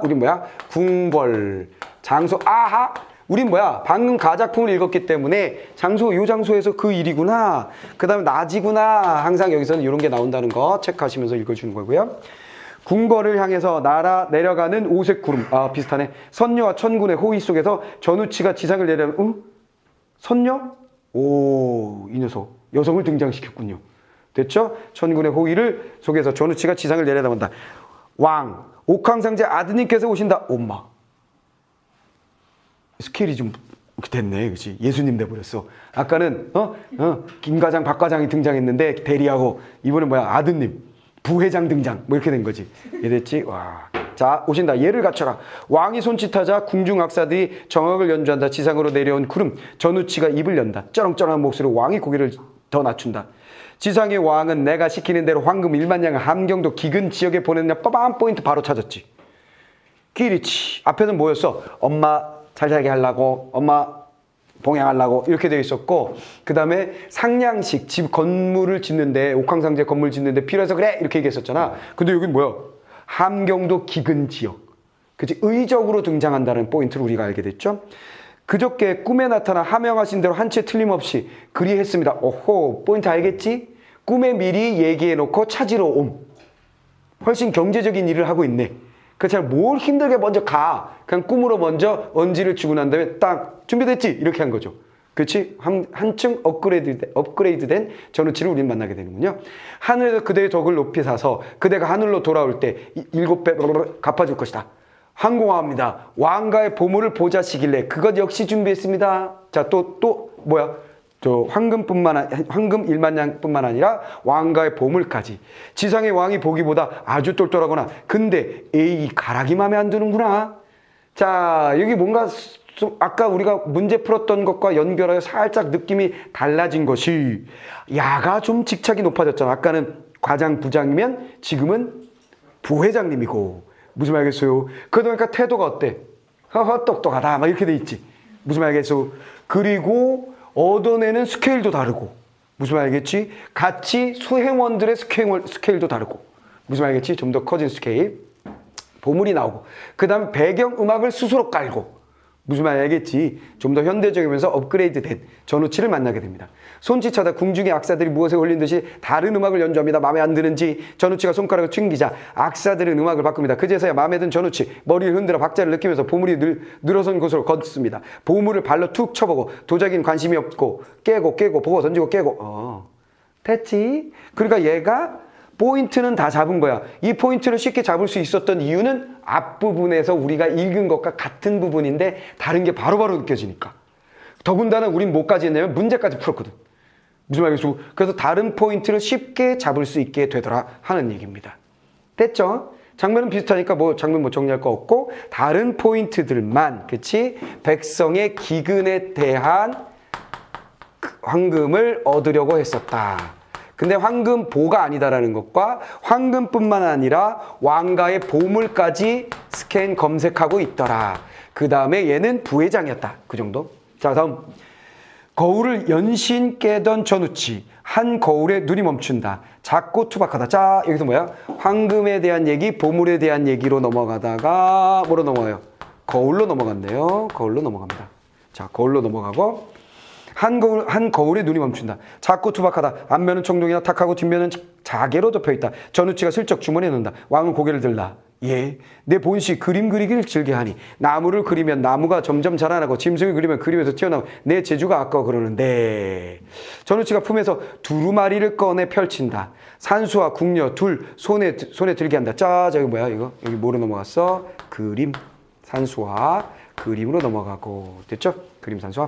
우린 뭐야? 궁궐 장소 아하. 우린 뭐야? 방금 가작품을 읽었기 때문에 요 장소에서 그 일이구나. 그 다음에 낮이구나. 항상 여기서는 이런 게 나온다는 거 체크하시면서 읽어주는 거고요. 궁궐을 향해서 내려가는 오색 구름. 비슷하네. 선녀와 천군의 호의 속에서 전우치가 지상을 내려가는, 선녀? 이 녀석. 여성을 등장시켰군요. 됐죠? 천군의 호의를 속에서 전우치가 지상을 내려다본다. 왕, 옥황상제 아드님께서 오신다. 엄마. 스케일이 좀 됐네, 그렇지? 예수님 돼버렸어. 아까는 김과장, 박과장이 등장했는데 대리하고 이번엔 뭐야? 아드님, 부회장 등장, 뭐 이렇게 된 거지. 이해됐지? 와, 자 오신다. 예를 갖춰라. 왕이 손짓하자 궁중 악사들이 정악을 연주한다. 지상으로 내려온 구름, 전우치가 입을 연다. 쩌렁쩌렁한 목소리로 왕이 고개를 더 낮춘다. 지상의 왕은 내가 시키는 대로 황금 1만 양을 함경도 기근 지역에 보냈냐. 빠밤 포인트 바로 찾았지. 끼리치. 앞에는 뭐였어? 엄마 잘 살게 하려고, 엄마 봉양하려고 이렇게 되어 있었고, 그 다음에 상량식, 집 건물을 짓는데, 옥황상제 건물 짓는데 필요해서 그래 이렇게 얘기했었잖아. 근데 여긴 뭐야? 함경도 기근 지역. 그치? 의적으로 등장한다는 포인트를 우리가 알게 됐죠. 그저께 꿈에 나타나 하명하신 대로 한 채 틀림없이 그리했습니다. 오호, 포인트 알겠지? 꿈에 미리 얘기해놓고 찾으러 옴. 훨씬 경제적인 일을 하고 있네. 그렇잖아. 뭘 힘들게 먼저 가. 그냥 꿈으로 먼저 언지를 주고 난 다음에 딱 준비됐지? 이렇게 한 거죠. 그렇지? 한층 업그레이드된 전우치를 우린 만나게 되는군요. 하늘에서 그대의 덕을 높이 사서 그대가 하늘로 돌아올 때 7배 갚아줄 것이다. 항공하옵니다. 왕가의 보물을 보자시길래 그것 역시 준비했습니다. 자, 또 뭐야? 황금 1만 양뿐만 아니라 왕가의 보물까지. 지상의 왕이 보기보다 아주 똘똘하구나. 근데 이 가락이 마음에 안 드는구나. 자, 여기 뭔가 아까 우리가 문제 풀었던 것과 연결하여 살짝 느낌이 달라진 것이, 야가 좀 직책이 높아졌잖아. 아까는 과장 부장이면 지금은 부회장님이고. 무슨 말 알겠어요? 그러니까 태도가 어때? 똑똑하다 막 이렇게 돼 있지. 무슨 말 알겠어? 그리고 얻어내는 스케일도 다르고. 무슨 말 알겠지? 같이 수행원들의 스케일도 다르고. 무슨 말 알겠지? 좀 더 커진 스케일. 보물이 나오고. 그 다음 배경음악을 스스로 깔고. 무슨 말 알겠지? 좀 더 현대적이면서 업그레이드된 전우치를 만나게 됩니다. 손짓하다 궁중의 악사들이 무엇에 홀린 듯이 다른 음악을 연주합니다. 마음에 안 드는지 전우치가 손가락을 튕기자 악사들은 음악을 바꿉니다. 그제서야 마음에 든 전우치 머리를 흔들어 박자를 느끼면서 보물이 늘어선 곳으로 걷습니다. 보물을 발로 툭 쳐보고 도자기는 관심이 없고 깨고 보고 던지고 깨고. 됐지? 그러니까 얘가 포인트는 다 잡은 거야. 이 포인트를 쉽게 잡을 수 있었던 이유는 앞부분에서 우리가 읽은 것과 같은 부분인데 다른 게 바로바로 느껴지니까. 더군다나 우린 뭐까지 했냐면 문제까지 풀었거든. 무슨 말이겠어? 그래서 다른 포인트를 쉽게 잡을 수 있게 되더라 하는 얘기입니다. 됐죠? 장면은 비슷하니까 뭐 장면 뭐 정리할 거 없고 다른 포인트들만 그치? 백성의 기근에 대한 황금을 얻으려고 했었다. 근데 황금보가 아니다라는 것과 황금뿐만 아니라 왕가의 보물까지 스캔 검색하고 있더라. 그 다음에 얘는 부회장이었다. 그 정도. 자, 다음. 거울을 연신 깨던 전우치. 한 거울에 눈이 멈춘다. 작고 투박하다. 자, 여기서 뭐야? 황금에 대한 얘기, 보물에 대한 얘기로 넘어가다가 뭐로 넘어가요? 거울로 넘어간대요. 거울로 넘어갑니다. 자, 거울로 넘어가고 한 거울에 눈이 멈춘다. 작고 투박하다. 앞면은 청동이나 탁하고 뒷면은 자개로 덮여있다. 전우치가 슬쩍 주머니에 넣는다. 왕은 고개를 들다. 예, 내 본시 그림 그리기를 즐겨하니 나무를 그리면 나무가 점점 자라나고 짐승을 그리면 그림에서 튀어나오고 내 재주가 아까워 그러는데 전우치가 품에서 두루마리를 꺼내 펼친다. 산수와 궁녀 둘 손에 들게 한다. 자, 저기 뭐야 이거? 여기 뭐로 넘어갔어? 그림. 산수와 그림으로 넘어가고 됐죠? 그림 산수와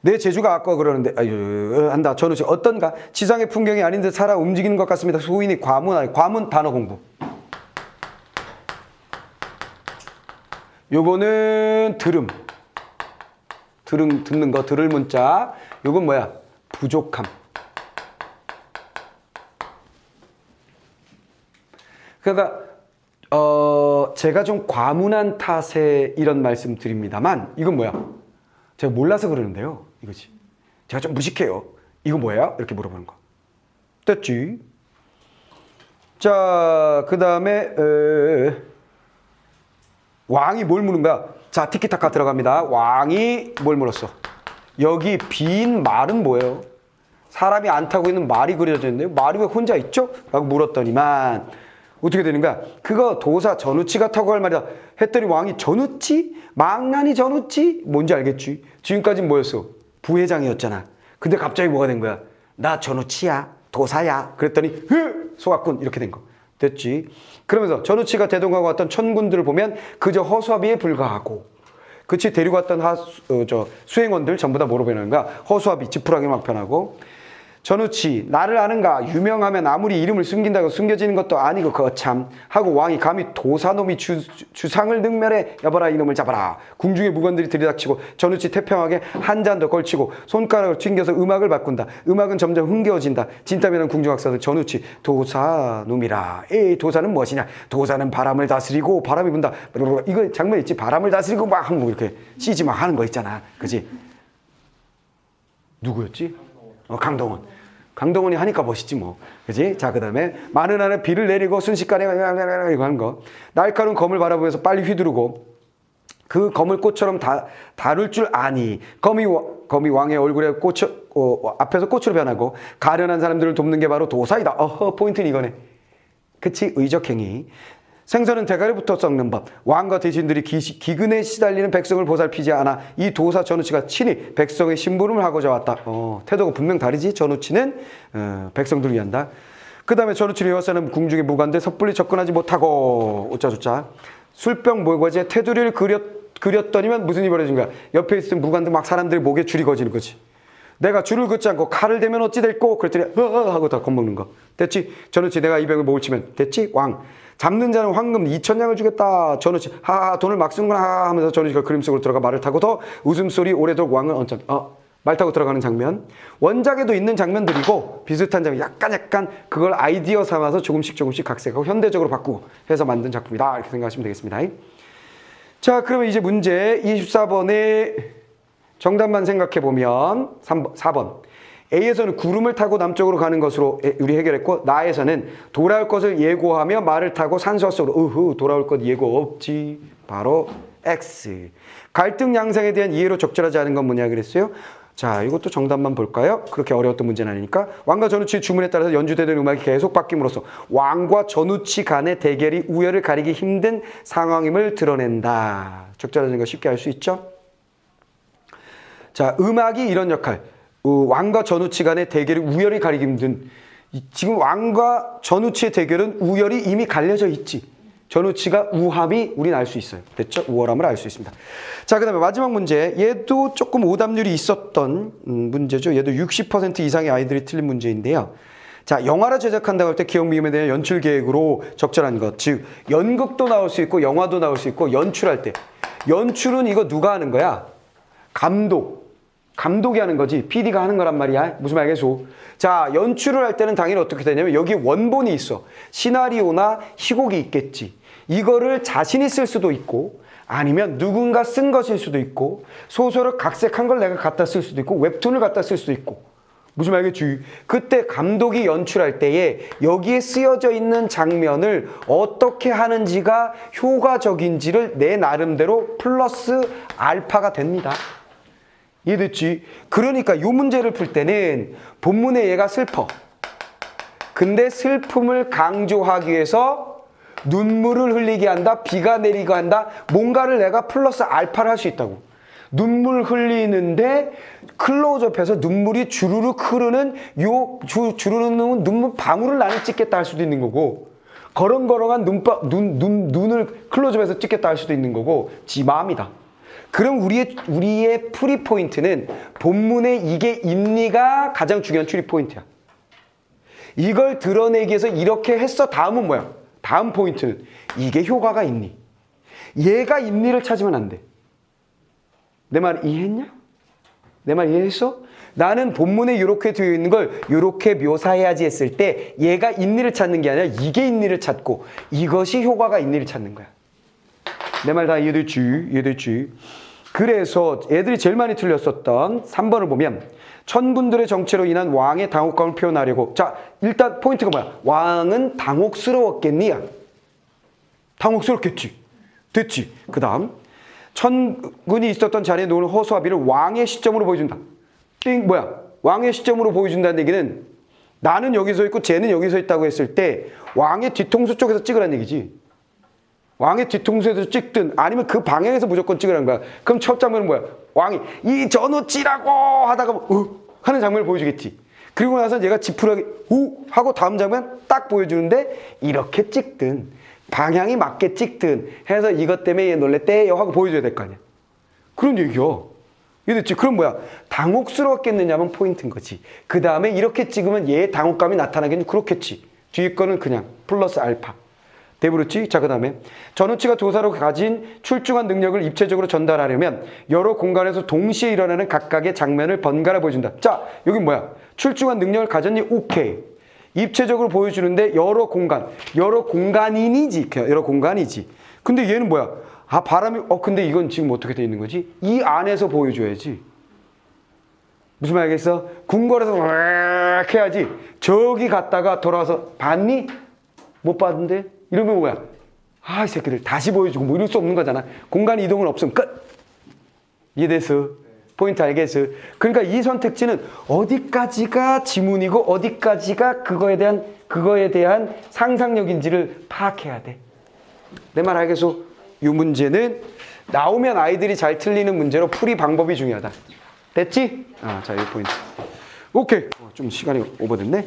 내 재주가 아까워 그러는데 한다. 전우치 어떤가? 지상의 풍경이 아닌 듯 살아 움직이는 것 같습니다. 소인이 과문 단어 공부. 요거는 듣는 거 들을 문자. 요건 뭐야? 부족함. 그러니까 제가 좀 과문한 탓에 이런 말씀 드립니다만 이건 뭐야? 제가 몰라서 그러는데요. 이거지. 제가 좀 무식해요. 이거 뭐예요? 이렇게 물어보는 거. 됐지? 자, 그 다음에 왕이 뭘 물은 거야? 자, 티키타카 들어갑니다. 왕이 뭘 물었어? 여기 빈 말은 뭐예요? 사람이 안 타고 있는 말이 그려져 있는데요. 말이 왜 혼자 있죠? 라고 물었더니만 어떻게 되는 거야? 그거 도사 전우치가 타고 갈 말이다. 했더니 왕이 전우치? 망나니 전우치? 뭔지 알겠지? 지금까지는 뭐였어? 부회장이었잖아. 근데 갑자기 뭐가 된 거야? 나 전우치야. 도사야. 그랬더니 소각군 이렇게 된 거. 됐지? 그러면서 전우치가 대동하고 왔던 천군들을 보면 그저 허수아비에 불과하고 그치? 데리고 왔던 수행원들 전부 다 뭐로 변하는가? 허수아비, 지푸라기 막 변하고 전우치 나를 아는가? 유명하면 아무리 이름을 숨긴다고 숨겨지는 것도 아니고 거참 하고 왕이 감히 도사놈이 주상을 능멸해 여봐라 이놈을 잡아라. 궁중의 무관들이 들이닥치고 전우치 태평하게 한 잔 더 걸치고 손가락을 튕겨서 음악을 바꾼다. 음악은 점점 흥겨워진다. 진땀이라는 궁중학사들 전우치 도사놈이라. 에이 도사는 무엇이냐? 도사는 바람을 다스리고 바람이 분다. 이거 장면 있지? 바람을 다스리고 막 하고 이렇게 CG 막 하는 거 있잖아. 그치? 누구였지? 강동원. 강동원이 하니까 멋있지 뭐. 그지? 자, 그 다음에 많은 하늘 비를 내리고 순식간에 이거 하는 거. 날카로운 검을 바라보면서 빨리 휘두르고 그 검을 꽃처럼 다룰 줄 아니. 검이 왕의 얼굴에 앞에서 꽃으로 변하고 가련한 사람들을 돕는 게 바로 도사이다. 포인트는 이거네. 그치? 의적행위. 생선은 대가리부터 썩는 법. 왕과 대신들이 기근에 시달리는 백성을 보살피지 않아 이 도사 전우치가 친히 백성의 심부름을 하고자 왔다. 태도가 분명 다르지. 전우치는 백성들을 위한다. 그 다음에 전우치를 에워싸는 궁중의 무관들 섣불리 접근하지 못하고 오짜조짜 술병 모과지에 테두리를 그렸더니만 무슨 일이 벌어진 거야. 옆에 있는 무관들 막 사람들이 목에 줄이 거지는 거지. 내가 줄을 긋지 않고 칼을 대면 어찌 될꼬? 그랬더니 하고 다 겁먹는 거. 됐지? 전우치 내가 이 병을 목을 치면 됐지? 왕. 잡는 자는 황금 2,000냥을 주겠다. 전우치 하하 돈을 막 쓰는구나 하면서 전우치가 그림 속으로 들어가 말을 타고서 웃음소리 오래도록 왕을 말 타고 들어가는 장면. 원작에도 있는 장면들이고 비슷한 장면 약간 그걸 아이디어 삼아서 조금씩 각색하고 현대적으로 바꾸고 해서 만든 작품이다. 이렇게 생각하시면 되겠습니다. 자, 그러면 이제 문제 24번의 정답만 생각해보면 4번 A에서는 구름을 타고 남쪽으로 가는 것으로 우리 해결했고 나에서는 돌아올 것을 예고하며 말을 타고 산수화 속으로 돌아올 것 예고 없지. 바로 X. 갈등 양상에 대한 이해로 적절하지 않은 건 뭐냐 그랬어요? 자, 이것도 정답만 볼까요? 그렇게 어려웠던 문제는 아니니까. 왕과 전우치의 주문에 따라서 연주되는 음악이 계속 바뀜으로써 왕과 전우치 간의 대결이 우열을 가리기 힘든 상황임을 드러낸다. 적절하다는 거 쉽게 알 수 있죠? 자, 음악이 이런 역할. 왕과 전우치 간의 대결이 우열이 가리기 힘든. 지금 왕과 전우치의 대결은 우열이 이미 갈려져 있지. 전우치가 우함이 우리는 알 수 있어요. 됐죠? 우월함을 알 수 있습니다. 자, 그 다음에 마지막 문제. 얘도 조금 오답률이 있었던 문제죠. 얘도 60% 이상의 아이들이 틀린 문제인데요. 자, 영화를 제작한다고 할 때 기억 미음에 대한 연출 계획으로 적절한 것. 즉, 연극도 나올 수 있고 영화도 나올 수 있고 연출할 때. 연출은 이거 누가 하는 거야? 감독이 하는 거지. PD가 하는 거란 말이야. 무슨 말이겠소? 자, 연출을 할 때는 당연히 어떻게 되냐면 여기 원본이 있어. 시나리오나 희곡이 있겠지. 이거를 자신이 쓸 수도 있고 아니면 누군가 쓴 것일 수도 있고 소설을 각색한 걸 내가 갖다 쓸 수도 있고 웹툰을 갖다 쓸 수도 있고 무슨 말이겠지? 그때 감독이 연출할 때에 여기에 쓰여져 있는 장면을 어떻게 하는지가 효과적인지를 내 나름대로 플러스 알파가 됩니다. 이해됐지? 그러니까 이 문제를 풀 때는 본문에 얘가 슬퍼. 근데 슬픔을 강조하기 위해서 눈물을 흘리게 한다, 비가 내리게 한다, 뭔가를 내가 플러스 알파를 할 수 있다고. 눈물 흘리는데 클로즈업해서 눈물이 주르륵 흐르는 주르륵 눈물 방울을 나는 찍겠다 할 수도 있는 거고 거렁거렁한 눈을 클로즈업해서 찍겠다 할 수도 있는 거고 지 마음이다. 그럼 우리의 풀이 포인트는 본문에 이게 있니가 가장 중요한 추리 포인트야. 이걸 드러내기 위해서 이렇게 했어. 다음은 뭐야? 다음 포인트는 이게 효과가 있니? 얘가 있니를 찾으면 안 돼. 내 말 이해했냐? 내 말 이해했어? 나는 본문에 이렇게 되어 있는 걸 이렇게 묘사해야지 했을 때 얘가 있니를 찾는 게 아니라 이게 있니를 찾고 이것이 효과가 있니를 찾는 거야. 내 말 다 이해됐지? 이해됐지? 그래서 애들이 제일 많이 틀렸었던 3번을 보면 천군들의 정체로 인한 왕의 당혹감을 표현하려고 자 일단 포인트가 뭐야? 왕은 당혹스러웠겠니야? 당혹스럽겠지. 됐지? 그 다음 천군이 있었던 자리에 놓은 허수아비를 왕의 시점으로 보여준다. 띵 뭐야? 왕의 시점으로 보여준다는 얘기는 나는 여기 서 있고 쟤는 여기 서 있다고 했을 때 왕의 뒤통수 쪽에서 찍으라는 얘기지. 왕의 뒤통수에서 찍든 아니면 그 방향에서 무조건 찍으라는 거야. 그럼 첫 장면은 뭐야? 왕이 이 전우 찌라고 하다가 하는 장면을 보여주겠지. 그리고 나서 얘가 지푸라기 하고 다음 장면 딱 보여주는데 이렇게 찍든 방향이 맞게 찍든 해서 이것 때문에 얘 놀랬대요 하고 보여줘야 될 거 아니야. 그런 얘기야. 이해됐지? 그럼 뭐야? 당혹스러웠겠느냐면 포인트인 거지. 그 다음에 이렇게 찍으면 얘의 당혹감이 나타나기는 그렇겠지. 뒤에 거는 그냥 플러스 알파. 대부르치. 자, 그 다음에 전우치가 도사로 가진 출중한 능력을 입체적으로 전달하려면 여러 공간에서 동시에 일어나는 각각의 장면을 번갈아 보여준다. 자, 여기 뭐야? 출중한 능력을 가졌니? 오케이. 입체적으로 보여주는데 여러 공간이지. 여러 공간이지. 근데 얘는 뭐야? 아, 바람이, 근데 이건 지금 어떻게 돼 있는 거지? 이 안에서 보여줘야지. 무슨 말 알겠어? 궁궐에서 막 해야지. 저기 갔다가 돌아와서 봤니? 못 봤는데? 이러면 뭐야? 아, 이 새끼들 다시 보여주고 뭐 이럴 수 없는 거잖아. 공간 이동은 없으면 끝. 이해됐어? 포인트 알겠어? 그러니까 이 선택지는 어디까지가 지문이고 어디까지가 그거에 대한 상상력인지를 파악해야 돼. 내 말 알겠어? 이 문제는 나오면 아이들이 잘 틀리는 문제로 풀이 방법이 중요하다. 됐지? 자, 이 포인트. 오케이. 좀 시간이 오버됐네.